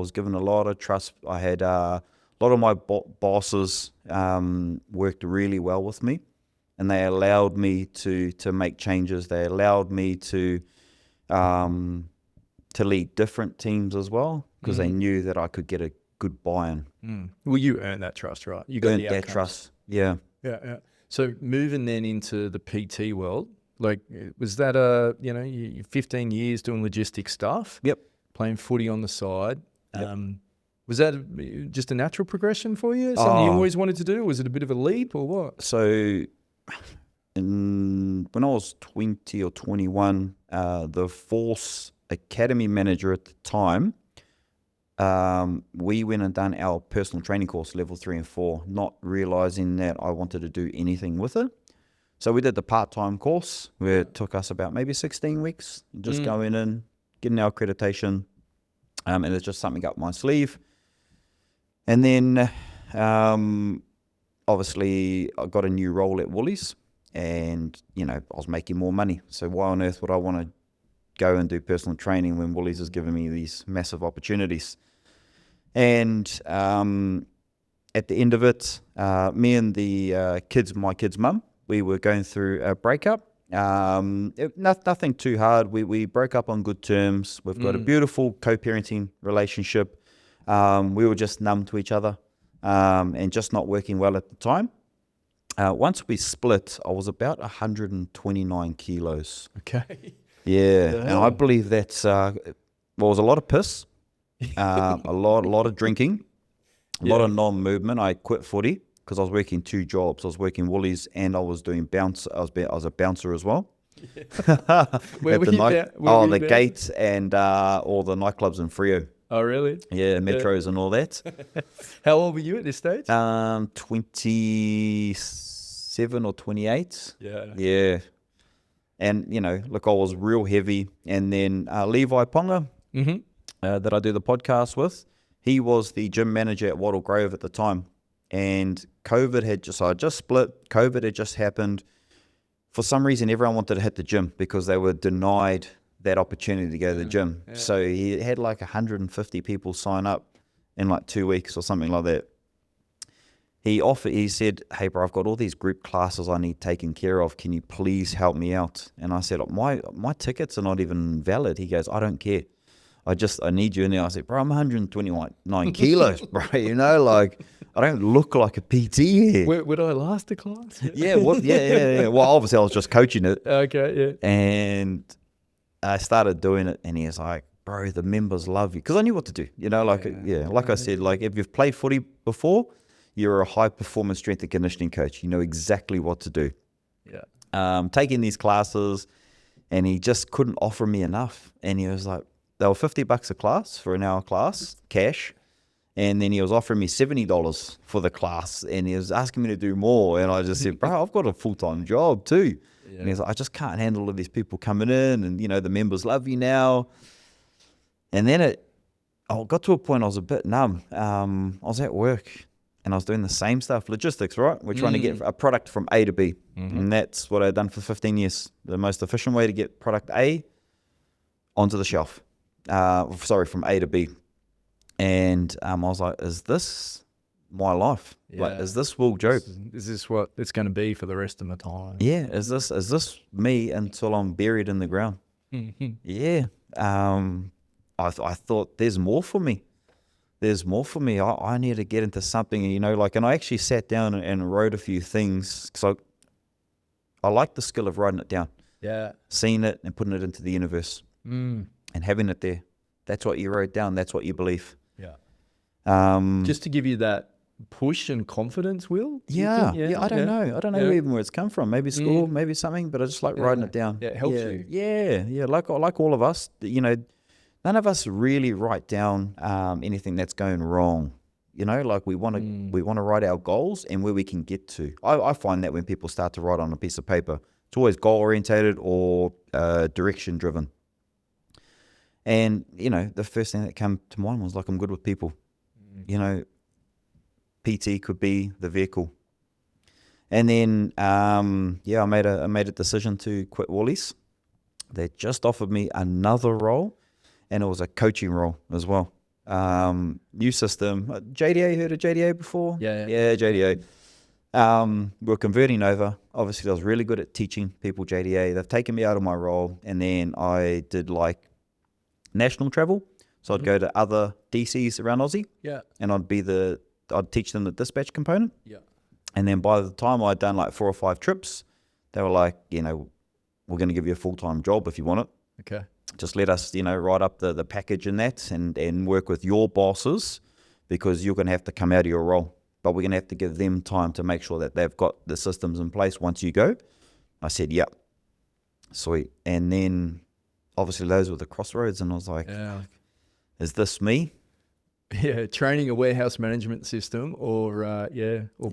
had a lot of my bosses worked really well with me, and they allowed me to make changes. They allowed me to lead different teams as well, because they knew that I could get a good buy-in. Well, you earned that trust, right? You earned that trust. Yeah. So moving then into the PT world, like was that you 15 years doing logistics stuff? Yep. Playing footy on the side. Yep. Was that just a natural progression for you? Something you always wanted to do? Was it a bit of a leap or what? So when I was 20 or 21, the Force Academy manager at the time, we went and done our personal training course, level 3 and 4, not realizing that I wanted to do anything with it. So we did the part-time course where it took us about maybe 16 weeks, just going in, getting our accreditation, and it's just something up my sleeve. And then obviously I got a new role at Woolies, and I was making more money. So why on earth would I want to go and do personal training when Woolies is giving me these massive opportunities? And at the end of it, me and my kid's mum, we were going through a breakup. Nothing too hard. We broke up on good terms. We've got a beautiful co-parenting relationship. We were just numb to each other and just not working well at the time. Once we split, I was about 129 kilos. Okay. Yeah. And I believe that's was a lot of piss, a lot of drinking, a lot of non-movement. I quit footy because I was working 2 jobs. I was working Woolies and I was doing bounce. I was a bouncer as well. Where were you the Gate and all the nightclubs in Freo. Oh, really? Yeah, metros and all that. How old were you at this stage? 27 or 28. Yeah. Yeah. And, you know, look, I was real heavy. And then Levi Ponga, that I do the podcast with, he was the gym manager at Wattle Grove at the time. And COVID had just split. COVID had just happened. For some reason, everyone wanted to hit the gym because they were denied that opportunity to go to the gym. Yeah. So he had like 150 people sign up in like 2 weeks or something like that. He said, hey, bro, I've got all these group classes I need taken care of. Can you please help me out? And I said, my tickets are not even valid. He goes, I don't care. I need you in there. I said, bro, I'm 129 kilos, bro. You know, like, I don't look like a PT here. Would I last a class? Yeah. Well, obviously I was just coaching it. Okay, yeah. And I started doing it, and he was like, bro, the members love you. Because I knew what to do. You know, like, like I said, like, if you've played footy before, you're a high-performance strength and conditioning coach. You know exactly what to do. Yeah. Taking these classes, and he just couldn't offer me enough. And he was like, they were $50 a class for an hour class, cash. And then he was offering me $70 for the class, and he was asking me to do more. And I just said, bro, I've got a full-time job too. Yeah. And he's like, I just can't handle all of these people coming in, and, you know, the members love you now. And then I got to a point I was a bit numb. I was at work, and I was doing the same stuff, logistics, right? We're trying to get a product from A to B. And that's what I've done for 15 years. The most efficient way to get product A onto the shelf. From A to B. And I was like, is this my life? Yeah. Like, is this Will Jobe? Is this what it's going to be for the rest of my time? Yeah. Is this me until I'm buried in the ground? Yeah. I thought there's more for me. There's more for me. I need to get into something, you know, like, and I actually sat down and wrote a few things, because I like the skill of writing it down. Yeah. Seeing it and putting it into the universe and having it there. That's what you wrote down. That's what you believe. Yeah. Just to give you that push and confidence, Will? Yeah. I don't know. I don't know even where it's come from. Maybe school, maybe something, but I just like writing it down. Yeah, it helps you. Yeah. Like all of us, you know, none of us really write down anything that's going wrong. You know, like we want to write our goals and where we can get to. I find that when people start to write on a piece of paper, it's always goal orientated or direction driven. And, you know, the first thing that came to mind was like, I'm good with people. You know, PT could be the vehicle. And then, I made a decision to quit Woolies. They just offered me another role, and it was a coaching role as well. New system. JDA, heard of JDA before? Yeah, JDA. We're converting over. Obviously, I was really good at teaching people JDA. They've taken me out of my role, and then I did like national travel. So I'd go to other DCs around Aussie. Yeah. And I'd teach them the dispatch component. Yeah. And then by the time I'd done like 4 or 5 trips, they were like, you know, we're going to give you a full-time job if you want it. Okay. Just let us, you know, write up the package and that, and work with your bosses, because you're going to have to come out of your role. But we're going to have to give them time to make sure that they've got the systems in place once you go. I said, yep. Sweet. And then obviously those were the crossroads, and I was like, is this me? Yeah, training a warehouse management system or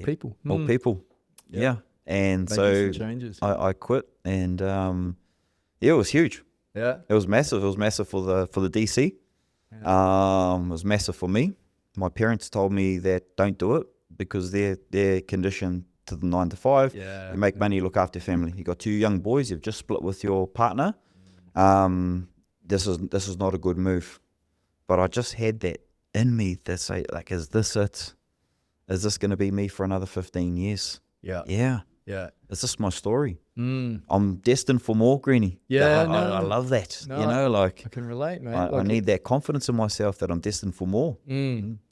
people. Or people. Yeah. And so I quit, and it was huge. Yeah. It was massive. It was massive for the DC. Yeah. It was massive for me. My parents told me that don't do it, because they're conditioned to the 9 to 5. Yeah. You make money, you look after your family. You got 2 young boys, you've just split with your partner. This is not a good move. But I just had that in me to say, like, is this it? Is this going to be me for another 15 years? Yeah. Yeah. Yeah. Is this my story? I'm destined for more, Greenie. Yeah. I love that. No, you know, like, I can relate, mate. I need that confidence in myself that I'm destined for more.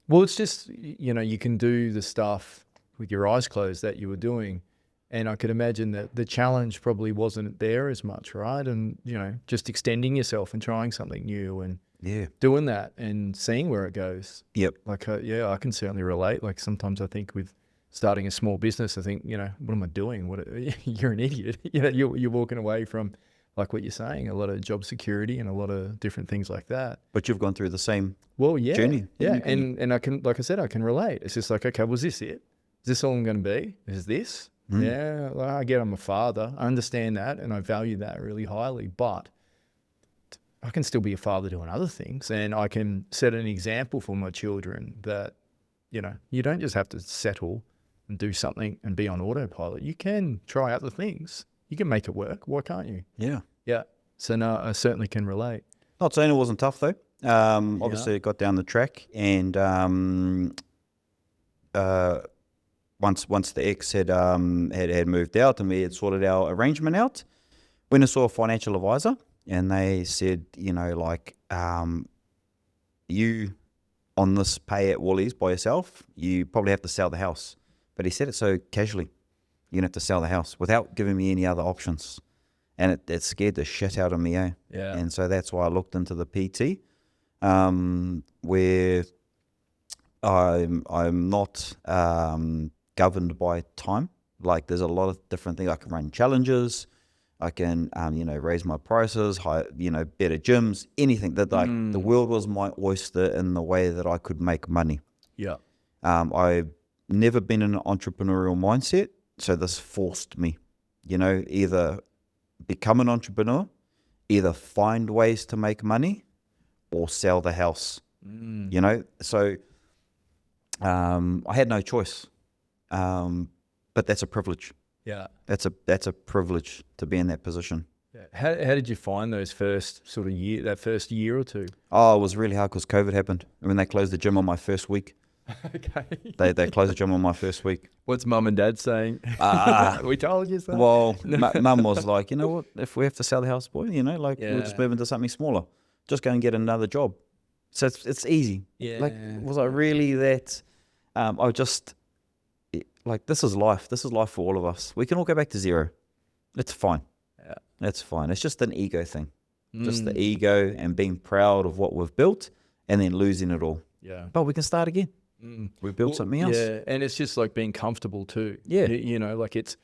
Well, it's just, you know, you can do the stuff with your eyes closed that you were doing. And I could imagine that the challenge probably wasn't there as much, right? And, you know, just extending yourself and trying something new and doing that and seeing where it goes. Yep. Like, I can certainly relate. Like, sometimes I think with starting a small business, I think, you know, what am I doing? You're an idiot. You know, you're walking away from, like what you're saying, a lot of job security and a lot of different things like that. But you've gone through the same journey. Yeah. And I can, like I said, I can relate. It's just like, okay, was this it? Is this all I'm going to be? Is this? Yeah, like, I get I'm a father. I understand that and I value that really highly, but I can still be a father doing other things, and I can set an example for my children that, you don't just have to settle and do something and be on autopilot. You can try other things. You can make it work. Why can't you? Yeah. Yeah. So no, I certainly can relate. Not saying it wasn't tough though. Obviously it got down the track, and once the ex had moved out and we had sorted our arrangement out, went and saw a financial advisor, and they said, you on this pay at Woolies by yourself, you probably have to sell the house. But he said it so casually, you're gonna have to sell the house, without giving me any other options. And it scared the shit out of me, eh? Yeah. And so that's why I looked into the PT, where I'm not governed by time. Like, there's a lot of different things. I can run challenges. I can, raise my prices, better gyms, anything. That the world was my oyster in the way that I could make money. Yeah. I've never been in an entrepreneurial mindset, so this forced me, either become an entrepreneur, either find ways to make money, or sell the house. So I had no choice, but that's a privilege. Yeah. That's a privilege to be in that position. Yeah. How did you find those first that first year or two? Oh, it was really hard because COVID happened. I mean, they closed the gym on my first week. Okay. They closed the gym on my first week. What's mum and dad saying? We told you so. Well, mum was like, you know what? If we have to sell the house, boy, we'll just move into something smaller. Just go and get another job. So it's easy. Yeah. Like, was I really that? I just, this is life. This is life for all of us. We can all go back to zero. It's fine. Yeah. It's fine. It's just an ego thing. Just the ego and being proud of what we've built and then losing it all. Yeah. But we can start again. We built something else. Yeah, and it's just like being comfortable too. Yeah. It's,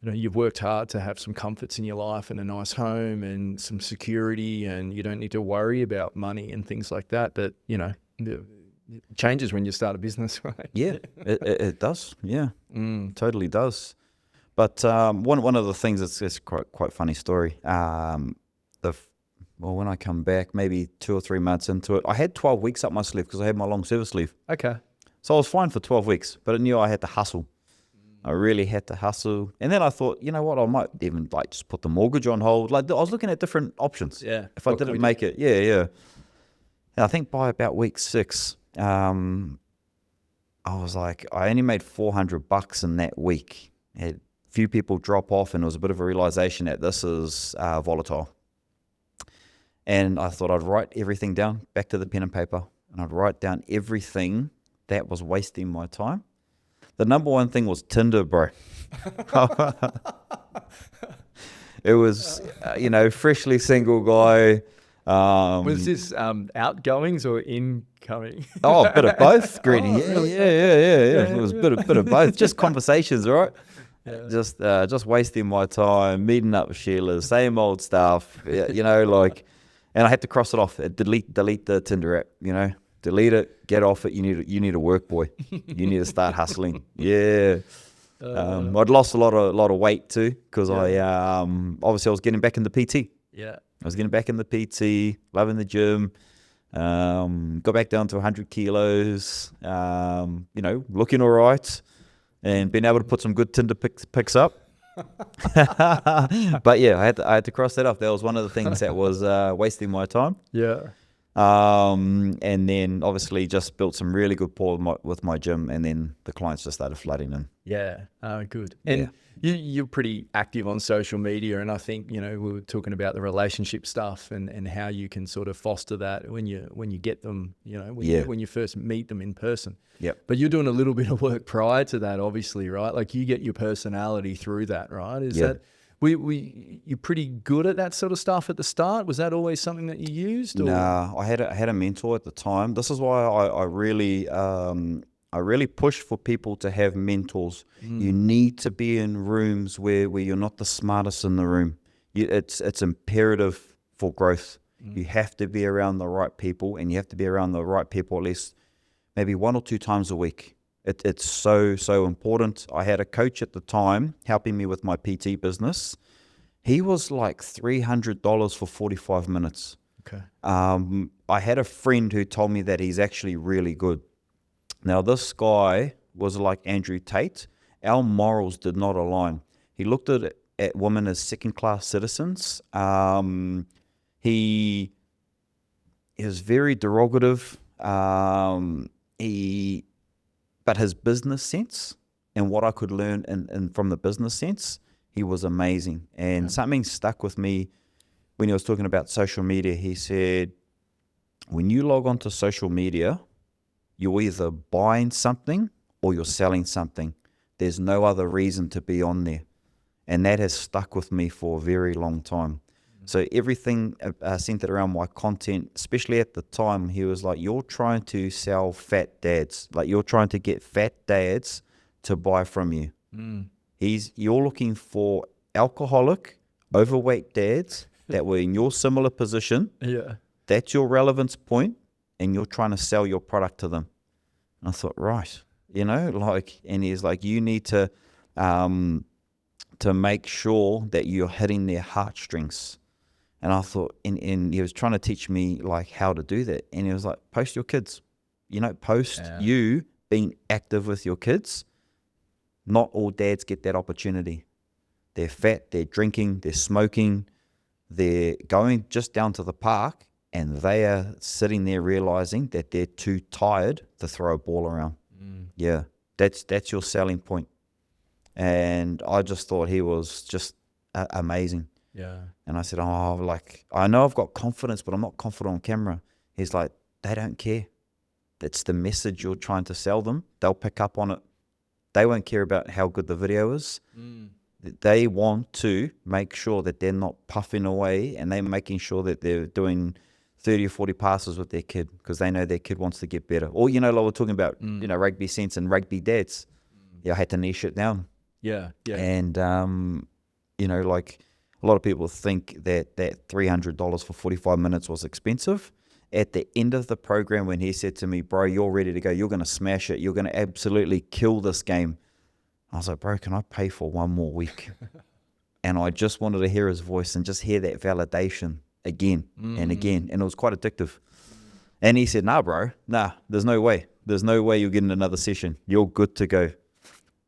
you've worked hard to have some comforts in your life and a nice home and some security, and you don't need to worry about money and things like that. But, it changes when you start a business, right? Yeah, it does. Yeah, totally does. But one of the things, it's quite funny story. When I come back, maybe 2 or 3 months into it, I had 12 weeks up my sleeve because I had my long service leave. Okay. So I was fine for 12 weeks, but I knew I had to hustle. I really had to hustle. And then I thought, you know what, I might even just put the mortgage on hold. I was looking at different options. Yeah. If I didn't make it. Yeah. And I think by about week 6, I was like, I only made $400 in that week. I had a few people drop off, and it was a bit of a realization that this is volatile. And I thought I'd write everything down, back to the pen and paper, and I'd write down everything that was wasting my time. The number one thing was Tinder, bro. It was, freshly single guy. Was this outgoings or incoming? Oh, a bit of both, Greedy. Yeah. It was a bit of both. Just conversations, right? Yeah. Just wasting my time, meeting up with Sheila, same old stuff, and I had to cross it off. Delete the Tinder app, delete it, get off it. You need to work, boy. You need to start hustling. Yeah. I'd lost a lot of weight too, because I obviously I was getting back in the PT. Yeah. I was getting back in the PT, loving the gym. Got back down to 100 kilos. Looking all right, and being able to put some good Tinder pics up. But yeah, I had to cross that off. That was one of the things that was wasting my time. Yeah. And then obviously just built some really good rapport with my gym, and then the clients just started flooding in. Yeah. Good. And you're pretty active on social media, and I think, we were talking about the relationship stuff and how you can sort of foster that when you get them, when you first meet them in person. Yep. But you're doing a little bit of work prior to that, obviously, right? Like, you get your personality through that, right? Is that you're pretty good at that sort of stuff at the start? Was that always something that you used? Or? Nah, I had a mentor at the time. This is why I really push for people to have mentors. You need to be in rooms where you're not the smartest in the room. It's imperative for growth. You have to be around the right people, and you have to be around the right people at least maybe 1 or 2 times a week. It's so important. I had a coach at the time helping me with my PT business. He was like $300 for 45 minutes. Okay. I had a friend who told me that he's actually really good. Now, this guy was like Andrew Tate. Our morals did not align. He looked at women as second-class citizens. He is very derogative. But his business sense and what I could learn from the business sense, he was amazing. And something stuck with me when he was talking about social media. He said, when you log onto social media, you're either buying something or you're selling something. There's no other reason to be on there. And that has stuck with me for a very long time. So everything centered around my content, especially at the time, he was like, you're trying to sell fat dads. Like, you're trying to get fat dads to buy from you. You're looking for alcoholic, overweight dads that were in your similar position. Yeah. That's your relevance point, and you're trying to sell your product to them. And I thought, right, and he's like, you need to make sure that you're hitting their heartstrings. And I thought, and he was trying to teach me like how to do that. And he was like, post your kids, you being active with your kids. Not all dads get that opportunity. They're fat, they're drinking, they're smoking, they're going just down to the park, and they are sitting there realizing that they're too tired to throw a ball around. Yeah, that's your selling point. And I just thought he was just amazing. Yeah. And I said, I know I've got confidence, but I'm not confident on camera. He's like, they don't care. That's the message you're trying to sell them. They'll pick up on it. They won't care about how good the video is. They want to make sure that they're not puffing away, and they're making sure that they're doing 30 or 40 passes with their kid because they know their kid wants to get better. Or, like we're talking about, rugby sense and rugby dads. Yeah, I had to niche it down. Yeah. And, like a lot of people think that $300 for 45 minutes was expensive. At the end of the program, when he said to me, bro, you're ready to go. You're going to smash it. You're going to absolutely kill this game. I was like, bro, can I pay for one more week? And I just wanted to hear his voice and just hear that validation again and again. And it was quite addictive. And he said, nah, bro, there's no way. There's no way you're getting another session. You're good to go.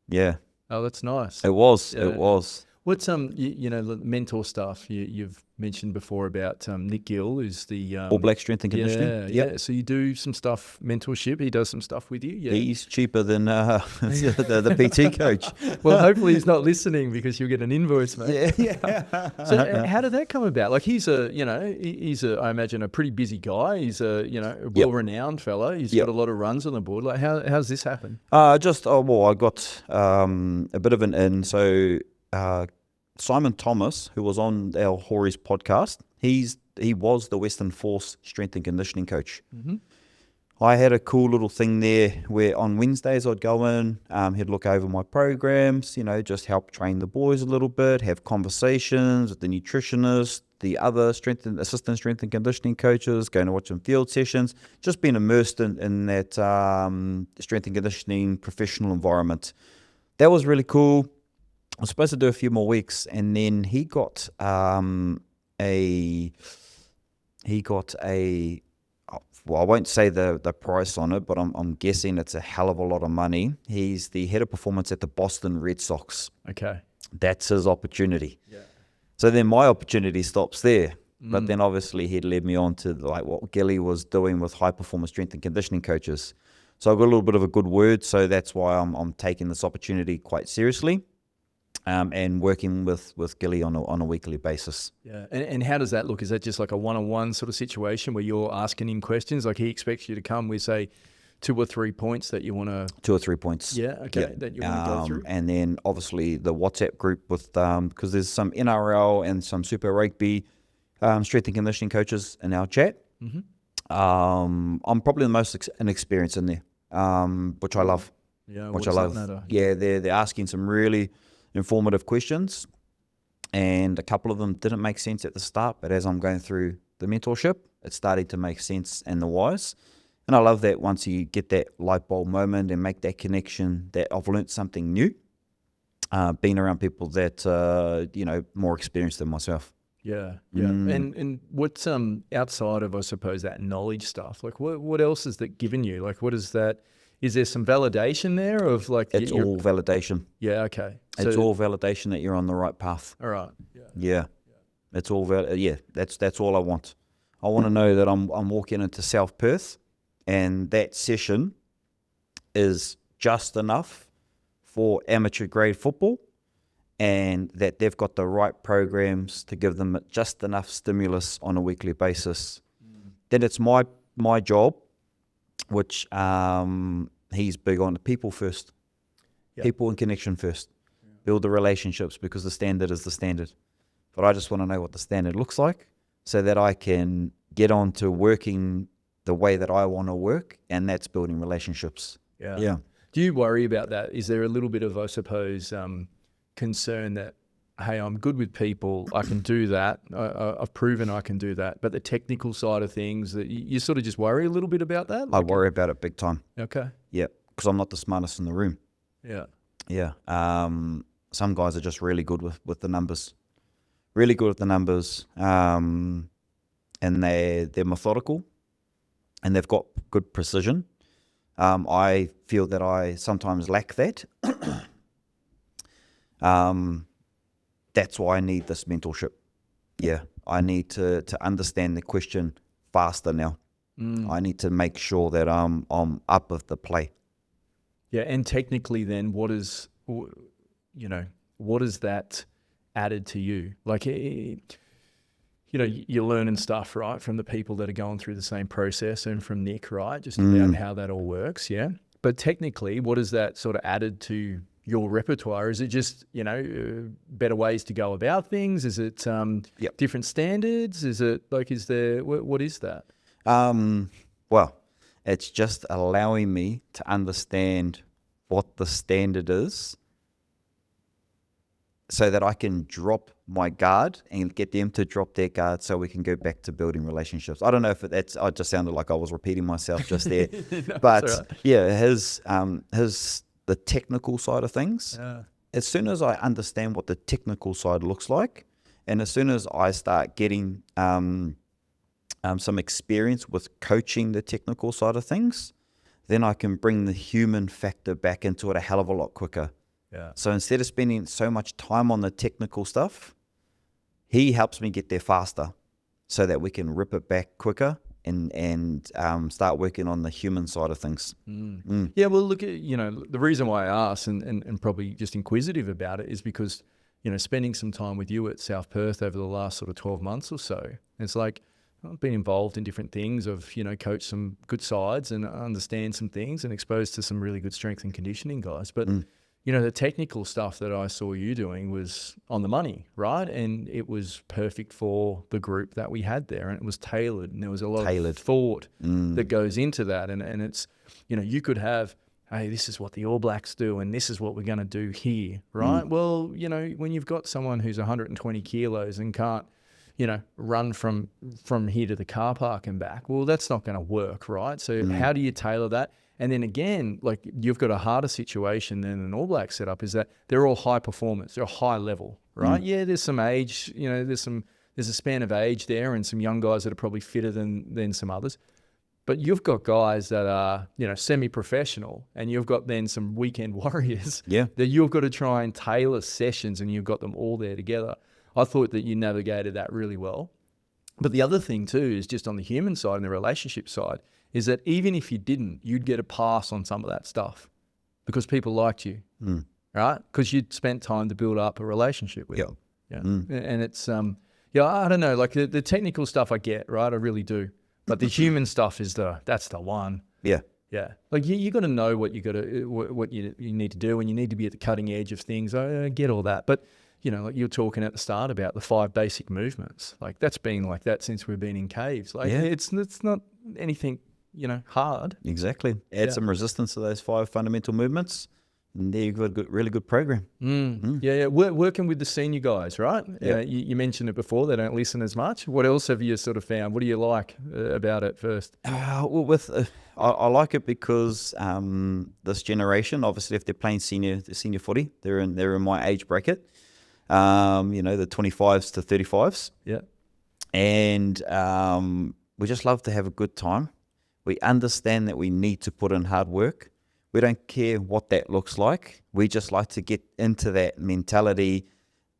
Yeah. Oh, that's nice. It was. It was. What's the mentor stuff you've mentioned before about Nick Gill, who's the All Black Strength and Conditioning. Yeah. So you do some stuff, mentorship. He does some stuff with you. Yeah. He's cheaper than the PT coach. Well, hopefully he's not listening because you'll get an invoice, mate. Yeah. So how did that come about? Like he's I imagine a pretty busy guy. He's a well-renowned fella. He's got a lot of runs on the board. Like how's this happen? I got a bit of an in. So Simon Thomas, who was on our Hori's podcast, he was the Western Force strength and conditioning coach. I had a cool little thing there where on Wednesdays I'd go in, he'd look over my programs, just help train the boys a little bit, have conversations with the nutritionist, the other assistant strength and conditioning coaches, going to watch some field sessions, just being immersed in that strength and conditioning professional environment. That was really cool. I was supposed to do a few more weeks, and then he got well, I won't say the price on it, but I'm guessing it's a hell of a lot of money. He's the head of performance at the Boston Red Sox. Okay. That's his opportunity. Yeah. So then my opportunity stops there. But then obviously he'd led me on to like what Gilly was doing with high performance strength and conditioning coaches. So I got a little bit of a good word. So that's why I'm taking this opportunity quite seriously. And working with Gilly on a weekly basis. Yeah, and how does that look? Is that just like a one-on-one sort of situation where you're asking him questions? Like he expects you to come with, say, 2 or 3 points that you want to... 2 or 3 points. Yeah, okay, yeah. That you want to go through. And then obviously the WhatsApp group with, because there's some NRL and some Super Rugby strength and conditioning coaches in our chat. I'm probably the most inexperienced in there, which I love. Yeah, which I love. Yeah, they're asking some really informative questions, and a couple of them didn't make sense at the start, but as I'm going through the mentorship, it's starting to make sense and the whys. And I love that once you get that light bulb moment and make that connection that I've learnt something new, being around people that, more experienced than myself. Yeah. And what's outside of, I suppose, that knowledge stuff? Like, what else is that given you? Like, what is that? Is there some validation there of like? It's all validation. Yeah. Okay. It's all validation that you're on the right path. All right. Yeah. It's all that's all I want. I want to know that I'm walking into South Perth, and that session is just enough for amateur grade football, and that they've got the right programs to give them just enough stimulus on a weekly basis. Then it's my job, which he's big on, people first, people and connection first, build the relationships, because the standard is the standard. But I just want to know what the standard looks like so that I can get on to working the way that I want to work, and that's building relationships. Yeah. Do you worry about that? Is there a little bit of, I suppose, concern that, hey, I'm good with people, I can do that, I've proven I can do that, but the technical side of things, that you sort of just worry a little bit about that? I worry about it big time. Okay. Yeah, because I'm not the smartest in the room. Yeah. Some guys are just really good with the numbers. Really good at the numbers, and they're methodical, and they've got good precision. I feel that I sometimes lack that. That's why I need this mentorship. Yeah, I need to understand the question faster now. I need to make sure that I'm up with the play. Yeah, and technically then what is that added to you? Like, you're learning stuff, right, from the people that are going through the same process, and from Nick, right, just about how that all works, yeah? But technically, what is that sort of added to your repertoire? Is it just, better ways to go about things? Is it different standards? Is it like, what is that? Well, it's just allowing me to understand what the standard is, so that I can drop my guard and get them to drop their guard, so we can go back to building relationships. I don't know if I just sounded like I was repeating myself just there, No, but right. yeah, the technical side of things. As soon as I understand what the technical side looks like, and as soon as I start getting some experience with coaching the technical side of things, then I can bring the human factor back into it a hell of a lot quicker. So instead of spending so much time on the technical stuff, he helps me get there faster, so that we can rip it back quicker and start working on the human side of things. Yeah, well, look, the reason why I asked, and probably just inquisitive about it, is because, spending some time with you at South Perth over the last sort of 12 months or so, it's like I've been involved in different things. I've, coached some good sides and understand some things, and exposed to some really good strength and conditioning guys. But the technical stuff that I saw you doing was on the money, right? And it was perfect for the group that we had there, and it was tailored, and there was a lot of thought that goes into that. And it's, you could have, hey, this is what the All Blacks do, and this is what we're going to do here, right? Well, when you've got someone who's 120 kilos and can't, run from here to the car park and back, well, that's not going to work, right? So how do you tailor that? And then again, like, you've got a harder situation than an All Black setup, is that they're all high performance, they're high level, right? Yeah, there's some age, there's a span of age there, and some young guys that are probably fitter than some others. But you've got guys that are, semi-professional, and you've got then some weekend warriors that you've got to try and tailor sessions, and you've got them all there together. I thought that you navigated that really well. But the other thing too is just on the human side and the relationship side, is that even if you didn't, you'd get a pass on some of that stuff because people liked you, right? Because you'd spent time to build up a relationship with them. Yeah. And it's, I don't know, like the technical stuff I get, right? I really do. But the human stuff that's the one. Yeah. Yeah. Like you got to know what you need to do, and you need to be at the cutting edge of things. I get all that. But, like you were talking at the start about the 5 basic movements, like that's been like that since we've been in caves. Like it's not anything, hard. Exactly. Add some resistance to those 5 fundamental movements, and there you've got a really good program. Yeah. Working with the senior guys, right? Yeah. You mentioned it before, they don't listen as much. What else have you sort of found? What do you like about it first? I like it because this generation, obviously, if they're playing the senior footy, they're in my age bracket. The 25s to 35s. Yeah. And we just love to have a good time. We understand that we need to put in hard work. We don't care what that looks like. We just like to get into that mentality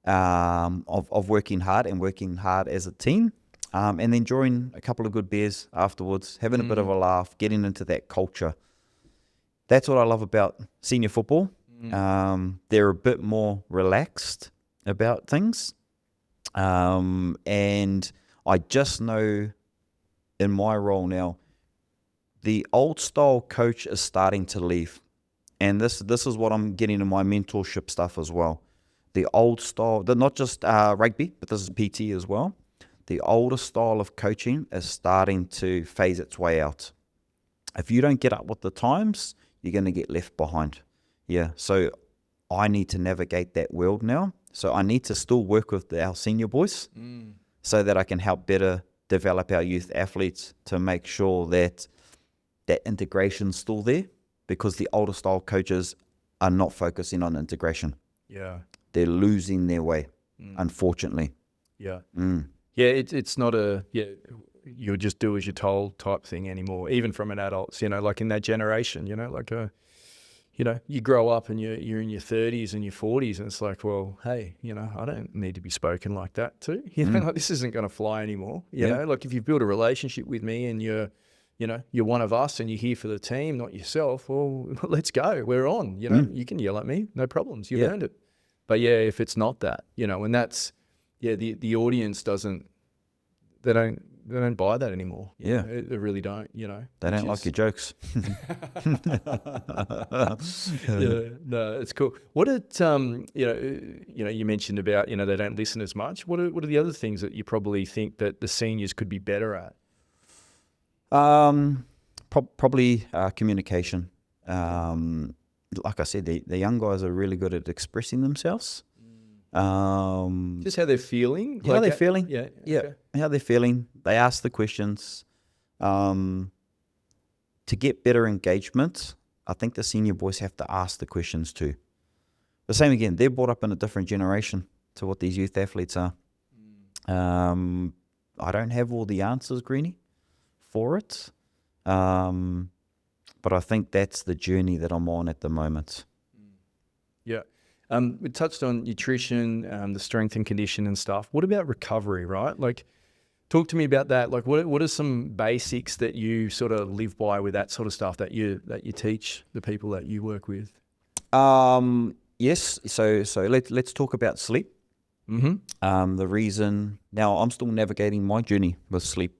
of working hard and working hard as a team, and then enjoying a couple of good beers afterwards, having a bit of a laugh, getting into that culture. That's what I love about senior football. They're a bit more relaxed about things. And I just know in my role now, the old style coach is starting to leave. And this is what I'm getting in my mentorship stuff as well. The old style, not just rugby, but this is PT as well. The older style of coaching is starting to phase its way out. If you don't get up with the times, you're going to get left behind. Yeah, so I need to navigate that world now. So I need to still work with our senior boys so that I can help better develop our youth athletes to make sure that that integration's still there, because the older style coaches are not focusing on integration. Yeah. They're losing their way, unfortunately. Yeah. Yeah, it's not you'll just do as you're told type thing anymore, even from an adult, like in that generation, you grow up and you're in your 30s and your 40s and it's like, well, hey, I don't need to be spoken like that too. Like this isn't going to fly anymore. You know, like if you've built a relationship with me and you're one of us and you're here for the team, not yourself, well, let's go. We're on, you can yell at me, no problems. You've earned it. But yeah, if it's not that, and that's, the audience they don't buy that anymore. Yeah. They really don't, They don't like your jokes. Yeah, no, it's cool. What you mentioned about, they don't listen as much. What are the other things that you probably think that the seniors could be better at? Probably communication. Like I said, the young guys are really good at expressing themselves. Just how they're feeling. How they're feeling. Yeah. Okay. How they're feeling. They ask the questions. To get better engagement, I think the senior boys have to ask the questions too. The same again, they're brought up in a different generation to what these youth athletes are. I don't have all the answers, Greenie, for it. But I think that's the journey that I'm on at the moment. Yeah. We touched on nutrition, the strength and condition and stuff. What about recovery, right? Like, talk to me about that. Like, what are some basics that you sort of live by with that sort of stuff that you teach the people that you work with? Yes. So let's talk about sleep. The reason now I'm still navigating my journey with sleep,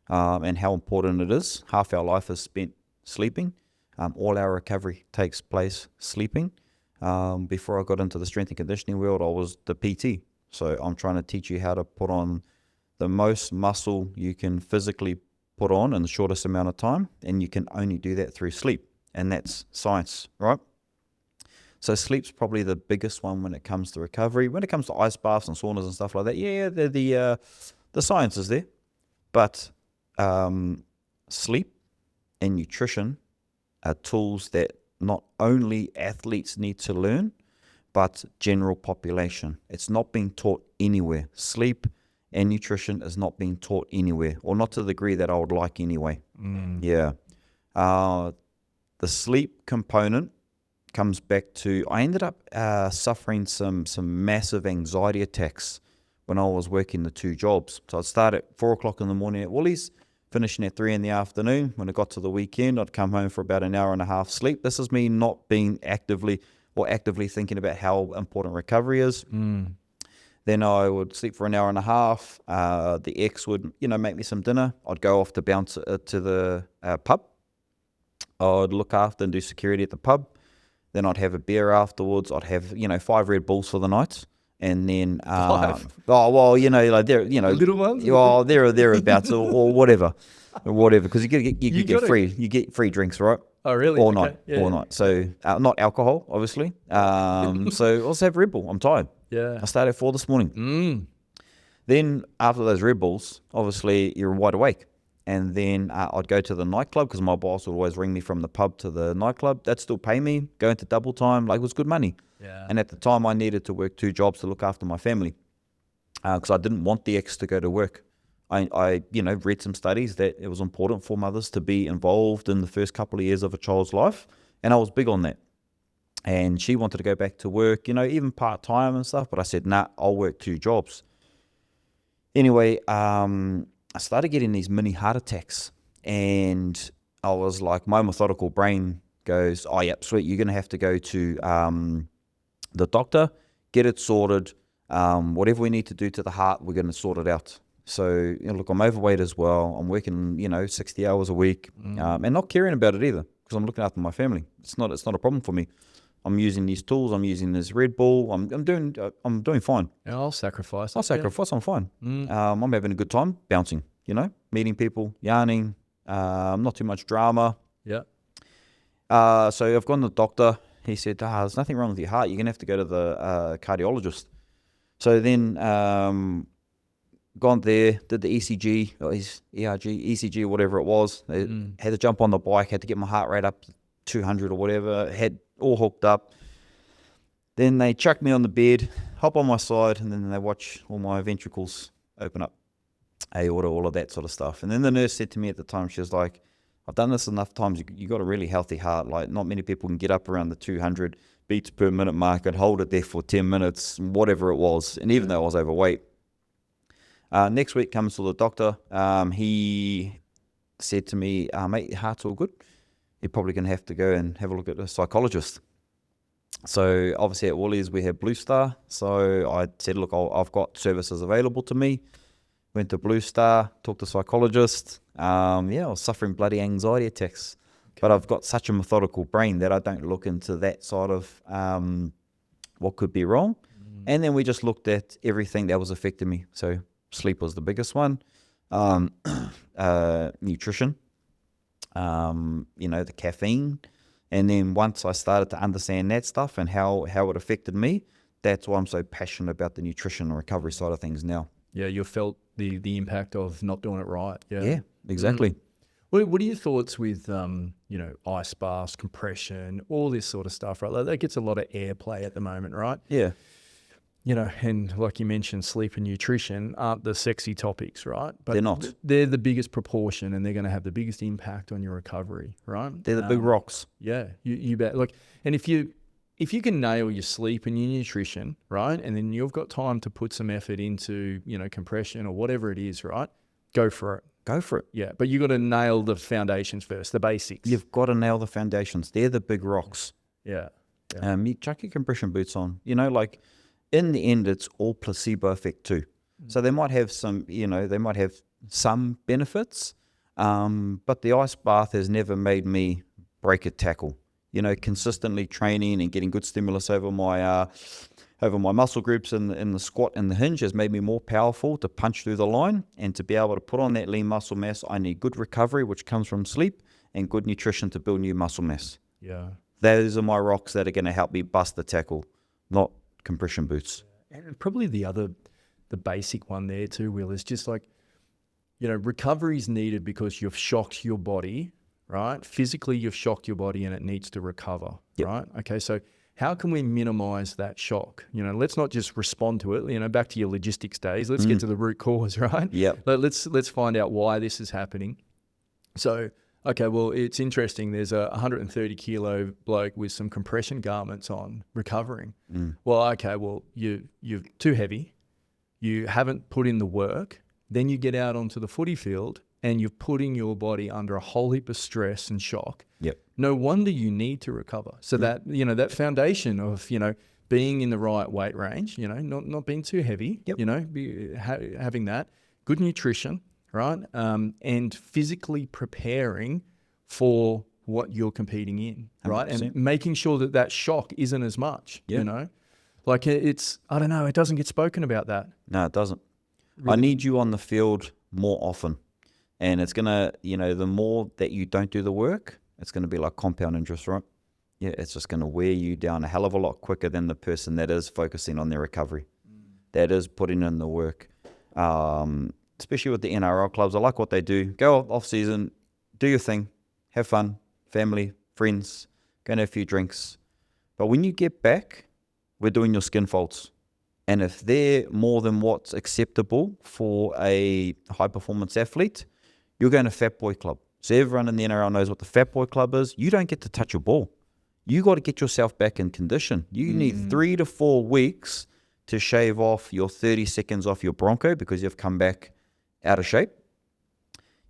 and how important it is. Half our life is spent sleeping. All our recovery takes place sleeping. Before I got into the strength and conditioning world, I was the PT. So I'm trying to teach you how to put on the most muscle you can physically put on in the shortest amount of time. And you can only do that through sleep. And that's science, right? So sleep's probably the biggest one when it comes to recovery. When it comes to ice baths and saunas and stuff like that, the science is there. But sleep and nutrition are tools that not only athletes need to learn, but general population. It's not being taught anywhere. Sleep and nutrition is not being taught anywhere, or not to the degree that I would like anyway. Yeah. The sleep component comes back to, I ended up suffering some massive anxiety attacks when I was working the two jobs. So I'd start at 4 o'clock in the morning at Woolies, finishing at 3 in the afternoon. When it got to the weekend, I'd come home for about an hour and a half sleep. This is me not being actively thinking about how important recovery is. Then I would sleep for an hour and a half. The ex would, make me some dinner. I'd go off to bounce to the pub. I'd look after and do security at the pub. Then I'd have a beer afterwards. I'd have, 5 Red Bulls for the night. And then, 5? Like they're, little ones. Well, they're thereabouts or whatever, because you get free drinks, right? Oh, really? All Okay. night, Yeah. all night. So not alcohol, obviously. So I'll just have Red Bull. I'm tired. Yeah. I started at 4 this morning. Then after those Red Bulls, obviously you're wide awake. And then I'd go to the nightclub because my boss would always ring me from the pub to the nightclub. That'd still pay me, go into double time. Like, it was good money. Yeah. And at the time, I needed to work 2 jobs to look after my family because I didn't want the ex to go to work. I read some studies that it was important for mothers to be involved in the first couple of years of a child's life. And I was big on that. And she wanted to go back to work, even part-time and stuff. But I said, nah, I'll work 2 jobs. Anyway, I started getting these mini heart attacks, and I was like, my methodical brain goes, oh, yep, sweet, you're going to have to go to the doctor, get it sorted. Whatever we need to do to the heart, we're going to sort it out. So, look, I'm overweight as well. I'm working, 60 hours a week, and not caring about it either because I'm looking after my family. It's not a problem for me. I'm using these tools. I'm using this Red Bull. I'm doing fine. Yeah, I'll sacrifice. I'm fine. I'm having a good time bouncing, meeting people, yarning, not too much drama. Yeah. So I've gone to the doctor. He said, there's nothing wrong with your heart. You're going to have to go to the cardiologist. So then gone there, did the ECG, or ECG, whatever it was. Had to jump on the bike, had to get my heart rate up to 200 or whatever, had all hooked up. Then they chuck me on the bed, hop on my side, and then they watch all my ventricles open up, aorta, all of that sort of stuff. And then the nurse said to me at the time, she was like, I've done this enough times. You got a really healthy heart. Like, not many people can get up around the 200 beats per minute mark and hold it there for 10 minutes, whatever it was. And even though I was overweight, next week comes to the doctor. He said to me, mate, your heart's all good. You're probably going to have to go and have a look at a psychologist. So obviously at Woolies we have Blue Star. So I said, look, I've got services available to me. Went to Blue Star, talked to a psychologist. I was suffering bloody anxiety attacks. Okay. But I've got such a methodical brain that I don't look into that side of what could be wrong. And then we just looked at everything that was affecting me. So sleep was the biggest one. Nutrition. The caffeine. And then once I started to understand that stuff and how it affected me, that's why I'm so passionate about the nutrition and recovery side of things now. Yeah, you felt the impact of not doing it right. Yeah, exactly. What are your thoughts with, ice baths, compression, all this sort of stuff, right? Like, that gets a lot of airplay at the moment, right? Yeah. And like you mentioned, sleep and nutrition aren't the sexy topics, right? But they're not. They're the biggest proportion, and they're going to have the biggest impact on your recovery, right? They're the big rocks. Yeah, you bet. Look, and if you can nail your sleep and your nutrition, right, and then you've got time to put some effort into, compression or whatever it is, right, go for it. Go for it. Yeah, but you got to nail the foundations first, the basics. You've got to nail the foundations. They're the big rocks. Yeah. You chuck your compression boots on. In the end, it's all placebo effect too. So they might have some, some benefits, but the ice bath has never made me break a tackle. Consistently training and getting good stimulus over my muscle groups in the squat and the hinge has made me more powerful to punch through the line, and to be able to put on that lean muscle mass, I need good recovery, which comes from sleep, and good nutrition to build new muscle mass. Yeah. Those are my rocks that are going to help me bust the tackle, not compression boots. And probably the basic one there too, Will, is just like, recovery is needed because you've shocked your body, right? Physically, you've shocked your body and it needs to recover, right? Okay, so how can we minimize that shock? Let's not just respond to it, back to your logistics days. Let's get to the root cause, right? Yeah. Let's find out why this is happening. So, okay, well, it's interesting. There's a 130 kilo bloke with some compression garments on recovering. Well, okay, well, you're too heavy. You haven't put in the work. Then you get out onto the footy field and you're putting your body under a whole heap of stress and shock. Yep. No wonder you need to recover. So that, that foundation of, being in the right weight range, not being too heavy, having that, good nutrition, right? And physically preparing for what you're competing in, right? 100%. And making sure that shock isn't as much, Like it's, I don't know, it doesn't get spoken about that. No, it doesn't. Really? I need you on the field more often. And it's going to, the more that you don't do the work, it's going to be like compound interest, right? Yeah, it's just going to wear you down a hell of a lot quicker than the person that is focusing on their recovery, that is putting in the work. Especially with the NRL clubs, I like what they do. Go off season, do your thing, have fun, family, friends, go and have a few drinks. But when you get back, we're doing your skin folds. And if they're more than what's acceptable for a high-performance athlete, you're going to Fat Boy Club. So everyone in the NRL knows what the Fat Boy Club is. You don't get to touch your ball. You got to get yourself back in condition. You need 3 to 4 weeks to shave off your 30 seconds off your Bronco because you've come back out of shape.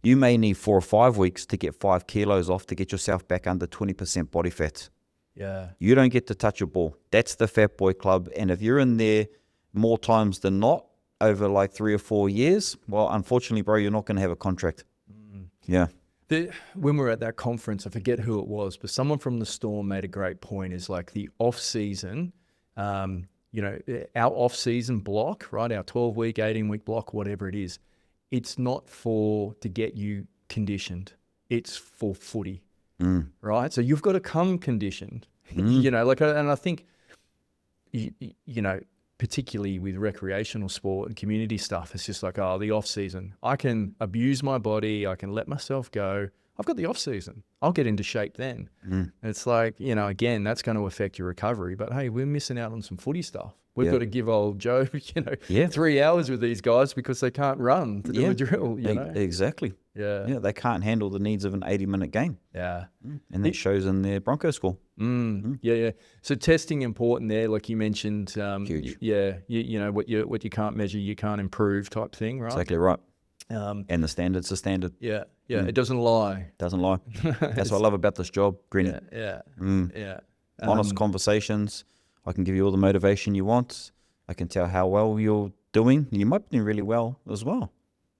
You may need 4 or 5 weeks to get 5 kilos off to get yourself back under 20% body fat. Yeah. You don't get to touch your ball. That's the Fat Boy Club. And if you're in there more times than not over like 3 or 4 years, well, unfortunately, bro, you're not going to have a contract. Yeah. When we were at that conference, I forget who it was, but someone from the Storm made a great point. Is like the off season, our off season block, right? Our 12-week, 18-week block, whatever it is, it's not to get you conditioned. It's for footy, right? So you've got to come conditioned, and I think, particularly with recreational sport and community stuff, it's just like, the off season, I can abuse my body, I can let myself go. I've got the off season. I'll get into shape then. And it's like, again, that's going to affect your recovery. But hey, we're missing out on some footy stuff. We've got to give old Joe, 3 hours with these guys because they can't run to do a drill. Exactly. Yeah. They can't handle the needs of an 80-minute game. Yeah. And that shows in their Bronco score. Yeah. So testing important there, like you mentioned. Huge. Yeah. What you can't measure, you can't improve type thing, right? Exactly right. And the standard's the standard. Yeah. It doesn't lie. Doesn't lie. That's what I love about this job, Greeny. Yeah. Honest conversations. I can give you all the motivation you want. I can tell how well you're doing. You might be doing really well as well.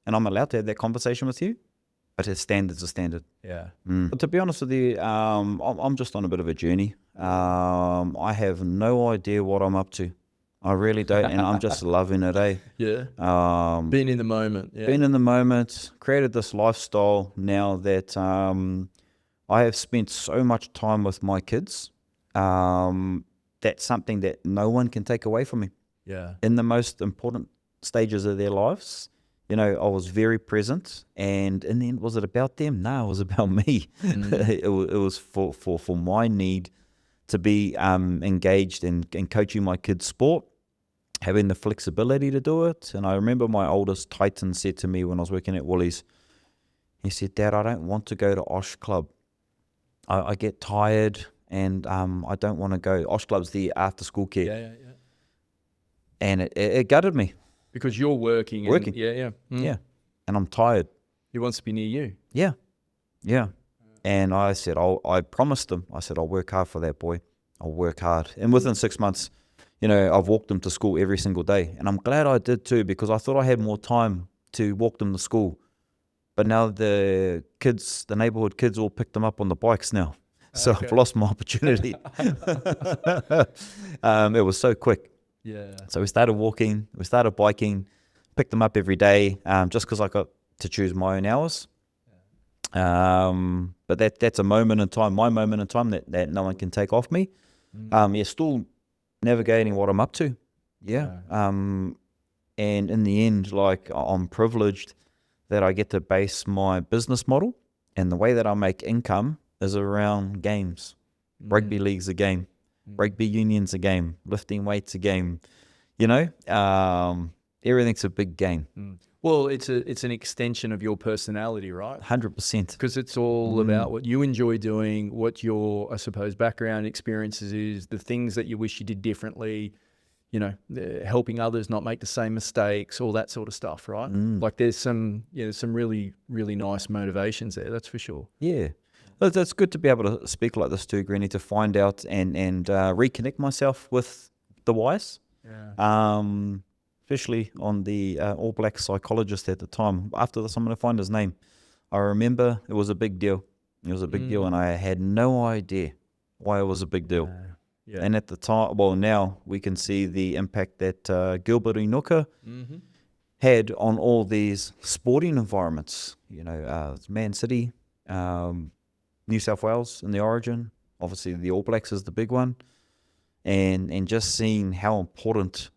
And I'm allowed to have that conversation with you. But a standard's a standard. Yeah. But to be honest with you, I'm just on a bit of a journey. I have no idea what I'm up to. I really don't. And I'm just loving it, eh? Yeah. Being in the moment. Yeah. Being in the moment. Created this lifestyle now that I have spent so much time with my kids. That's something that no one can take away from me. Yeah. In the most important stages of their lives, I was very present. And in the end, was it about them? No, it was about me. It was for my need to be engaged in coaching my kids' sport, having the flexibility to do it. And I remember my oldest Titan said to me when I was working at Woolies, he said, "Dad, I don't want to go to Osh Club. I get tired. And I don't want to go." Osh Club's the after-school care. Yeah. And it gutted me. Because you're working. Yeah. And I'm tired. He wants to be near you. Yeah. And I said, I promised him. I said, I'll work hard for that boy. I'll work hard. And within 6 months, I've walked him to school every single day. And I'm glad I did too, because I thought I had more time to walk them to school. But now the neighborhood kids all picked them up on the bikes now. So I've lost my opportunity. It was so quick. Yeah. So we started walking, we started biking, picked them up every day, just because I got to choose my own hours. But that's a moment in time, my moment in time that no one can take off me. Still navigating what I'm up to. Yeah. And in the end, like, I'm privileged that I get to base my business model and the way that I make income is around games. Rugby league's a game. Rugby union's a game. Lifting weights a game. Everything's a big game. Well, it's an extension of your personality, right? 100%. Because it's all about what you enjoy doing, what your, I suppose, background experiences is, the things that you wish you did differently, helping others not make the same mistakes, all that sort of stuff, right? Like there's some really, really nice motivations there, that's for sure. Yeah. That's good to be able to speak like this too, Greeny, to find out and reconnect myself with the whys. Yeah. Especially on the All Black psychologist at the time. After this, I'm going to find his name. I remember it was a big deal. It was a big deal, and I had no idea why it was a big deal. Yeah. And at the time, well, now we can see the impact that Gilbert Inuka had on all these sporting environments. Man City, New South Wales in the Origin. Obviously, the All Blacks is the big one. And just seeing how important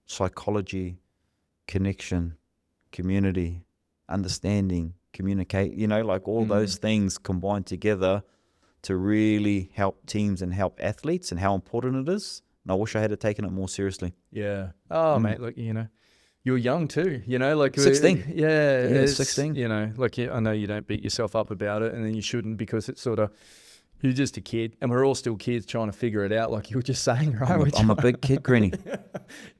psychology, connection, community, understanding, communicate, like all those things combined together to really help teams and help athletes, and how important it is. And I wish I had taken it more seriously. Yeah. Oh, mate, look, you're young too, like 16. Yeah, 16. Like I know you don't beat yourself up about it, and then you shouldn't, because it's sort of, you're just a kid, and we're all still kids trying to figure it out, like you were just saying, right? I'm a big kid, Greeny.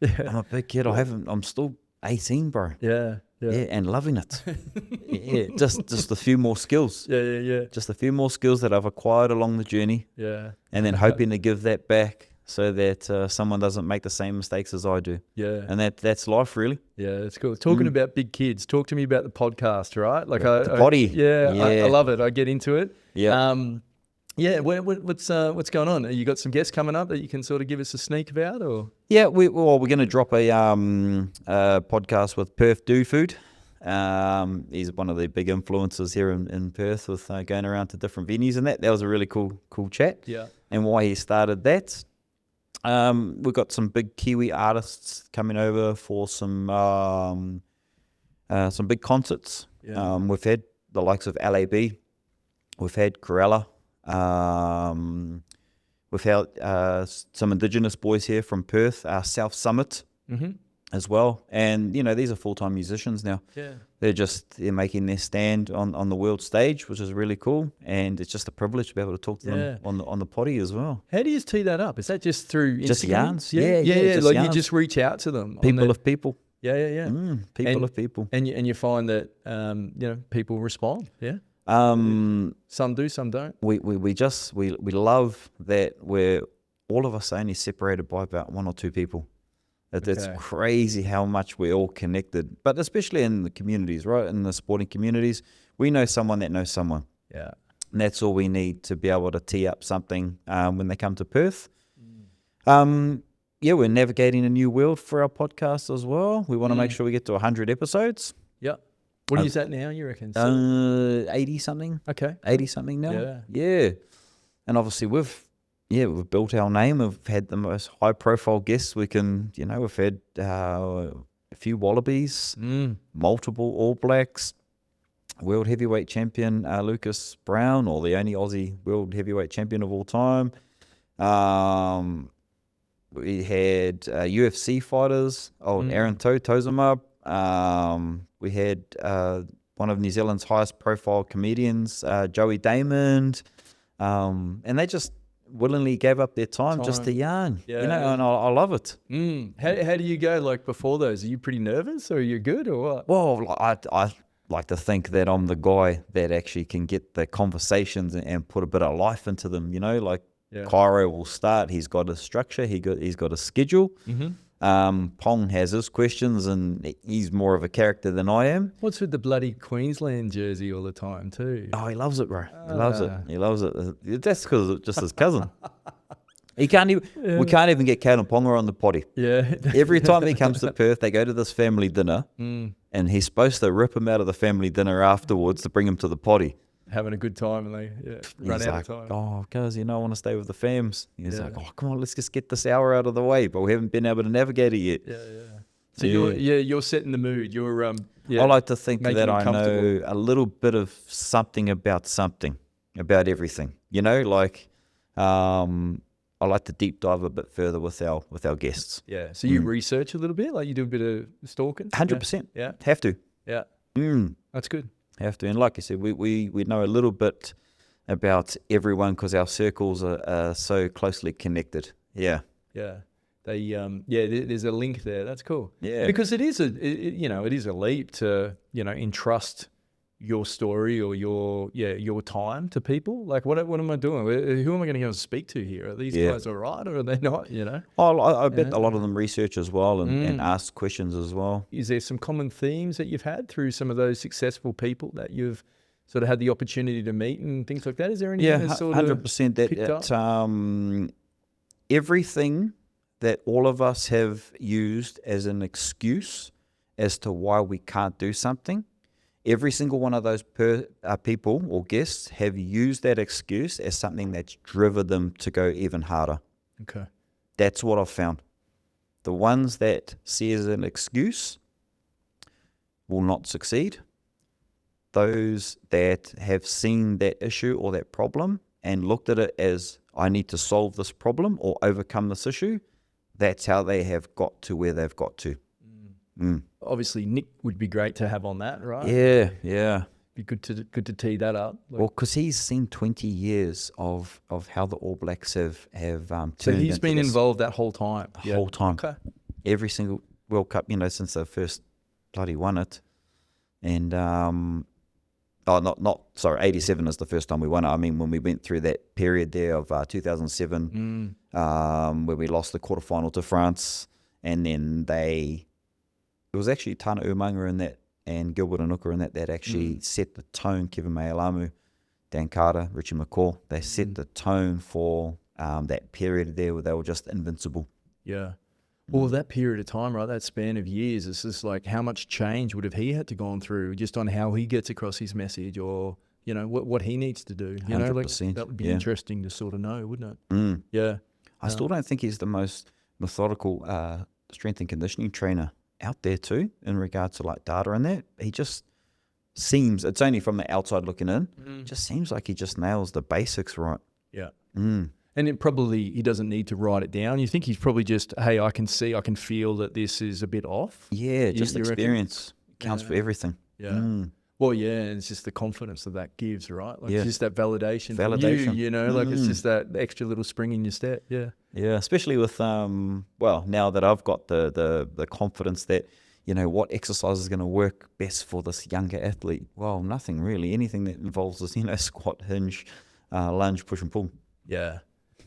Yeah. I'm a big kid. I'm still 18, bro. Yeah. Yeah, and loving it. Yeah, just a few more skills. Yeah. Just a few more skills that I've acquired along the journey. Yeah. And then hoping to give that back so that someone doesn't make the same mistakes as I do. Yeah. And that's life, really. Yeah, that's cool. Talking about big kids, talk to me about the podcast, right? Like The potty. I love it. I get into it. Yeah. What's going on? You got some guests coming up that you can sort of give us a sneak about, or? Yeah, we're going to drop a podcast with Perth Do Food. He's one of the big influencers here in Perth, with going around to different venues, and that was a really cool chat. Yeah. And why he started that. We've got some big Kiwi artists coming over for some big concerts. Yeah. We've had the likes of LAB, we've had Corella, we've had some Indigenous boys here from Perth, South Summit as well. And these are full-time musicians now. Yeah. They're making their stand on the world stage, which is really cool, and it's just a privilege to be able to talk to them on the potty as well. How do you tee that up? Is that just through Instagram? Just yarns. Yeah. Just Like yarns. you just reach out to them. People of people. Yeah. People of people. And you find that people respond. Yeah. Some do, some don't. We love that we're all of us only separated by about one or two people. It's crazy how much we're all connected, but especially in the communities, right? In the sporting communities, we know someone that knows someone. Yeah. And that's all we need to be able to tee up something when they come to Perth. We're navigating a new world for our podcast as well. We want to make sure we get to 100 episodes. Yeah. What is that now, you reckon? 80 something. Okay. 80 something now. Yeah. Yeah. And obviously we've built our name. We've had the most high profile guests we can, we've had a few Wallabies, multiple All Blacks, world heavyweight champion Lucas Brown, or the only Aussie world heavyweight champion of all time. We had UFC fighters, Aaron Tozama. We had one of New Zealand's highest profile comedians, Joey Damon, and they just willingly gave up their time just to yarn. Yeah. And I love it. How do you go, like, before those? Are you pretty nervous, or are you good, or what? Well, I like to think that I'm the guy that actually can get the conversations and put a bit of life into them, Cairo will start. He's got a structure. He's got a schedule. Pong has his questions, and he's more of a character than I am. What's with the bloody Queensland jersey all the time too? Oh, he loves it, bro. He loves it. He loves it. That's because it's just his cousin. He can't even. We can't even get Kalen Ponga on the potty. Yeah. Every time he comes to Perth, they go to this family dinner, and he's supposed to rip him out of the family dinner afterwards to bring him to the potty. Having a good time, and they run out of time. Oh, guys, I want to stay with the fams. He's like, oh, come on, let's just get this hour out of the way. But we haven't been able to navigate it yet. Yeah. So you're setting the mood. You're I like to think that I know a little bit of something about everything. I like to deep dive a bit further with our guests. Yeah. So you research a little bit, like you do a bit of stalking. 100%. Yeah. Have to. Yeah. That's good. Have to. And like I said, we know a little bit about everyone because our circles are so closely connected. Yeah. They there's a link there. That's cool. Yeah. Because it is a leap to entrust your story or your time to people. Like, what am I doing? Who am I going to go and speak to here? Are these guys all right, or are they not? I bet a lot of them research as well and ask questions as well. Is there some common themes that you've had through some of those successful people that you've sort of had the opportunity to meet and things like that? Is there anything that's sort of 100% that everything that all of us have used as an excuse as to why we can't do something every single one of those people or guests have used that excuse as something that's driven them to go even harder. Okay. That's what I've found. The ones that see as an excuse will not succeed. Those that have seen that issue or that problem and looked at it as, I need to solve this problem or overcome this issue, that's how they have got to where they've got to. Obviously, Nick would be great to have on that, right? Yeah. Be good to tee that up. Well, because he's seen 20 years of how the All Blacks have turned. So he's been involved that whole time. The whole time. Okay. Every single World Cup, since they first bloody won it. And, 87 is the first time we won it. I mean, when we went through that period there of 2007, where we lost the quarterfinal to France, and then it was actually Tana Umaga in that, and Gilbert Anuka in that actually set the tone. Kevin Mealamu, Dan Carter, Richie McCaw, they set the tone for that period there where they were just invincible. Yeah. Well, that period of time, right, that span of years, it's just like how much change would have he had to gone through just on how he gets across his message, or, what he needs to do. 100%, that would be interesting to sort of know, wouldn't it? Yeah. I still don't think he's the most methodical strength and conditioning trainer out there too, in regards to like data and that. He just seems, it's only from the outside looking in, just seems like he just nails the basics right. Yeah. And he doesn't need to write it down. You think he's probably just, hey, I can feel that this is a bit off. Yeah, just experience counts for everything. Yeah. Well, yeah, and it's just the confidence that gives, right? Like it's just that validation. From you, like it's just that extra little spring in your step. Yeah. Yeah, especially with now that I've got the confidence that what exercise is going to work best for this younger athlete. Well, nothing really. Anything that involves this, squat, hinge, lunge, push and pull. Yeah.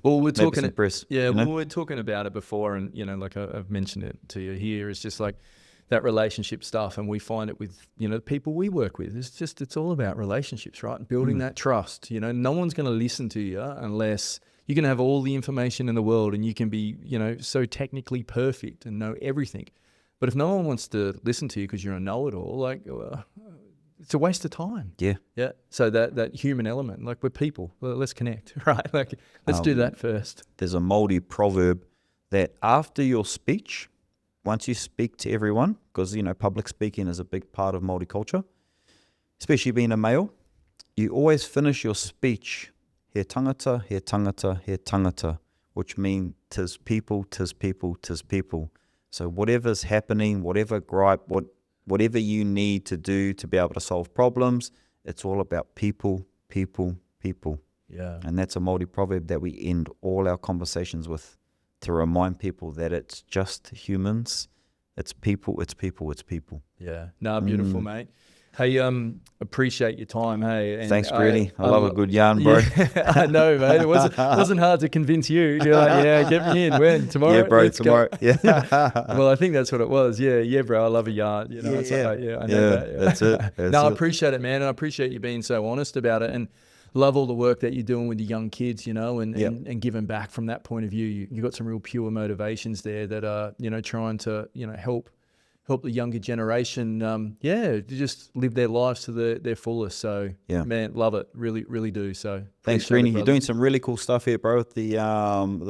Well, we're talking press. Yeah, well, we're talking about it before, and like I've mentioned it to you here. It's just like that relationship stuff, and we find it with the people we work with. It's all about relationships, right? And building that trust. No one's going to listen to you unless you can have all the information in the world, and you can be so technically perfect and know everything. But if no one wants to listen to you because you're a know-it-all, it's a waste of time. Yeah. Yeah. So that human element, like we're people, well, let's connect, right? Like let's do that first. There's a Māori proverb that after your speech, once you speak to everyone, because, public speaking is a big part of Māori culture, especially being a male, you always finish your speech, he tangata, he tangata, he tangata, which means tis people, tis people, tis people. So whatever's happening, whatever gripe, whatever you need to do to be able to solve problems, it's all about people, people, people. Yeah. And that's a Māori proverb that we end all our conversations with, to remind people that it's just humans, it's people, it's people, it's people. Yeah. No, beautiful, mate. Hey, appreciate your time. Hey, and thanks, Brady. I love a good yarn, bro. Yeah, I know, mate. It wasn't hard to convince you. You're like, yeah, get me in. When tomorrow? Yeah, bro. Let's tomorrow. Go. Yeah. Well, I think that's what it was. Yeah, bro. I love a yarn. I know that. Yeah. That's it. I appreciate it, man, and I appreciate you being so honest about it, and love all the work that you're doing with the young kids, and giving back from that point of view. You got some real pure motivations there that are, trying to, help the younger generation, to just live their lives to their fullest. So, man, love it. Really, really do. So, thanks, Greeny. You're doing some really cool stuff here, bro, with the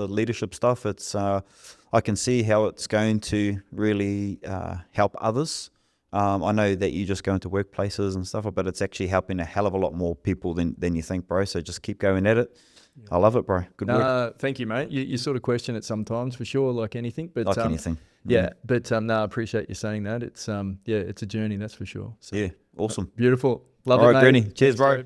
leadership stuff. It's I can see how it's going to really help others. I know that you just go into workplaces and stuff, but it's actually helping a hell of a lot more people than you think, bro. So just keep going at it. I love it, bro. Good work. Thank you, mate. You sort of question it sometimes, for sure, like anything. But like anything. Yeah, but I appreciate you saying that. It's it's a journey, that's for sure. So, yeah, awesome. Beautiful. Love it, All mate. right, Greeny. Cheers, bro.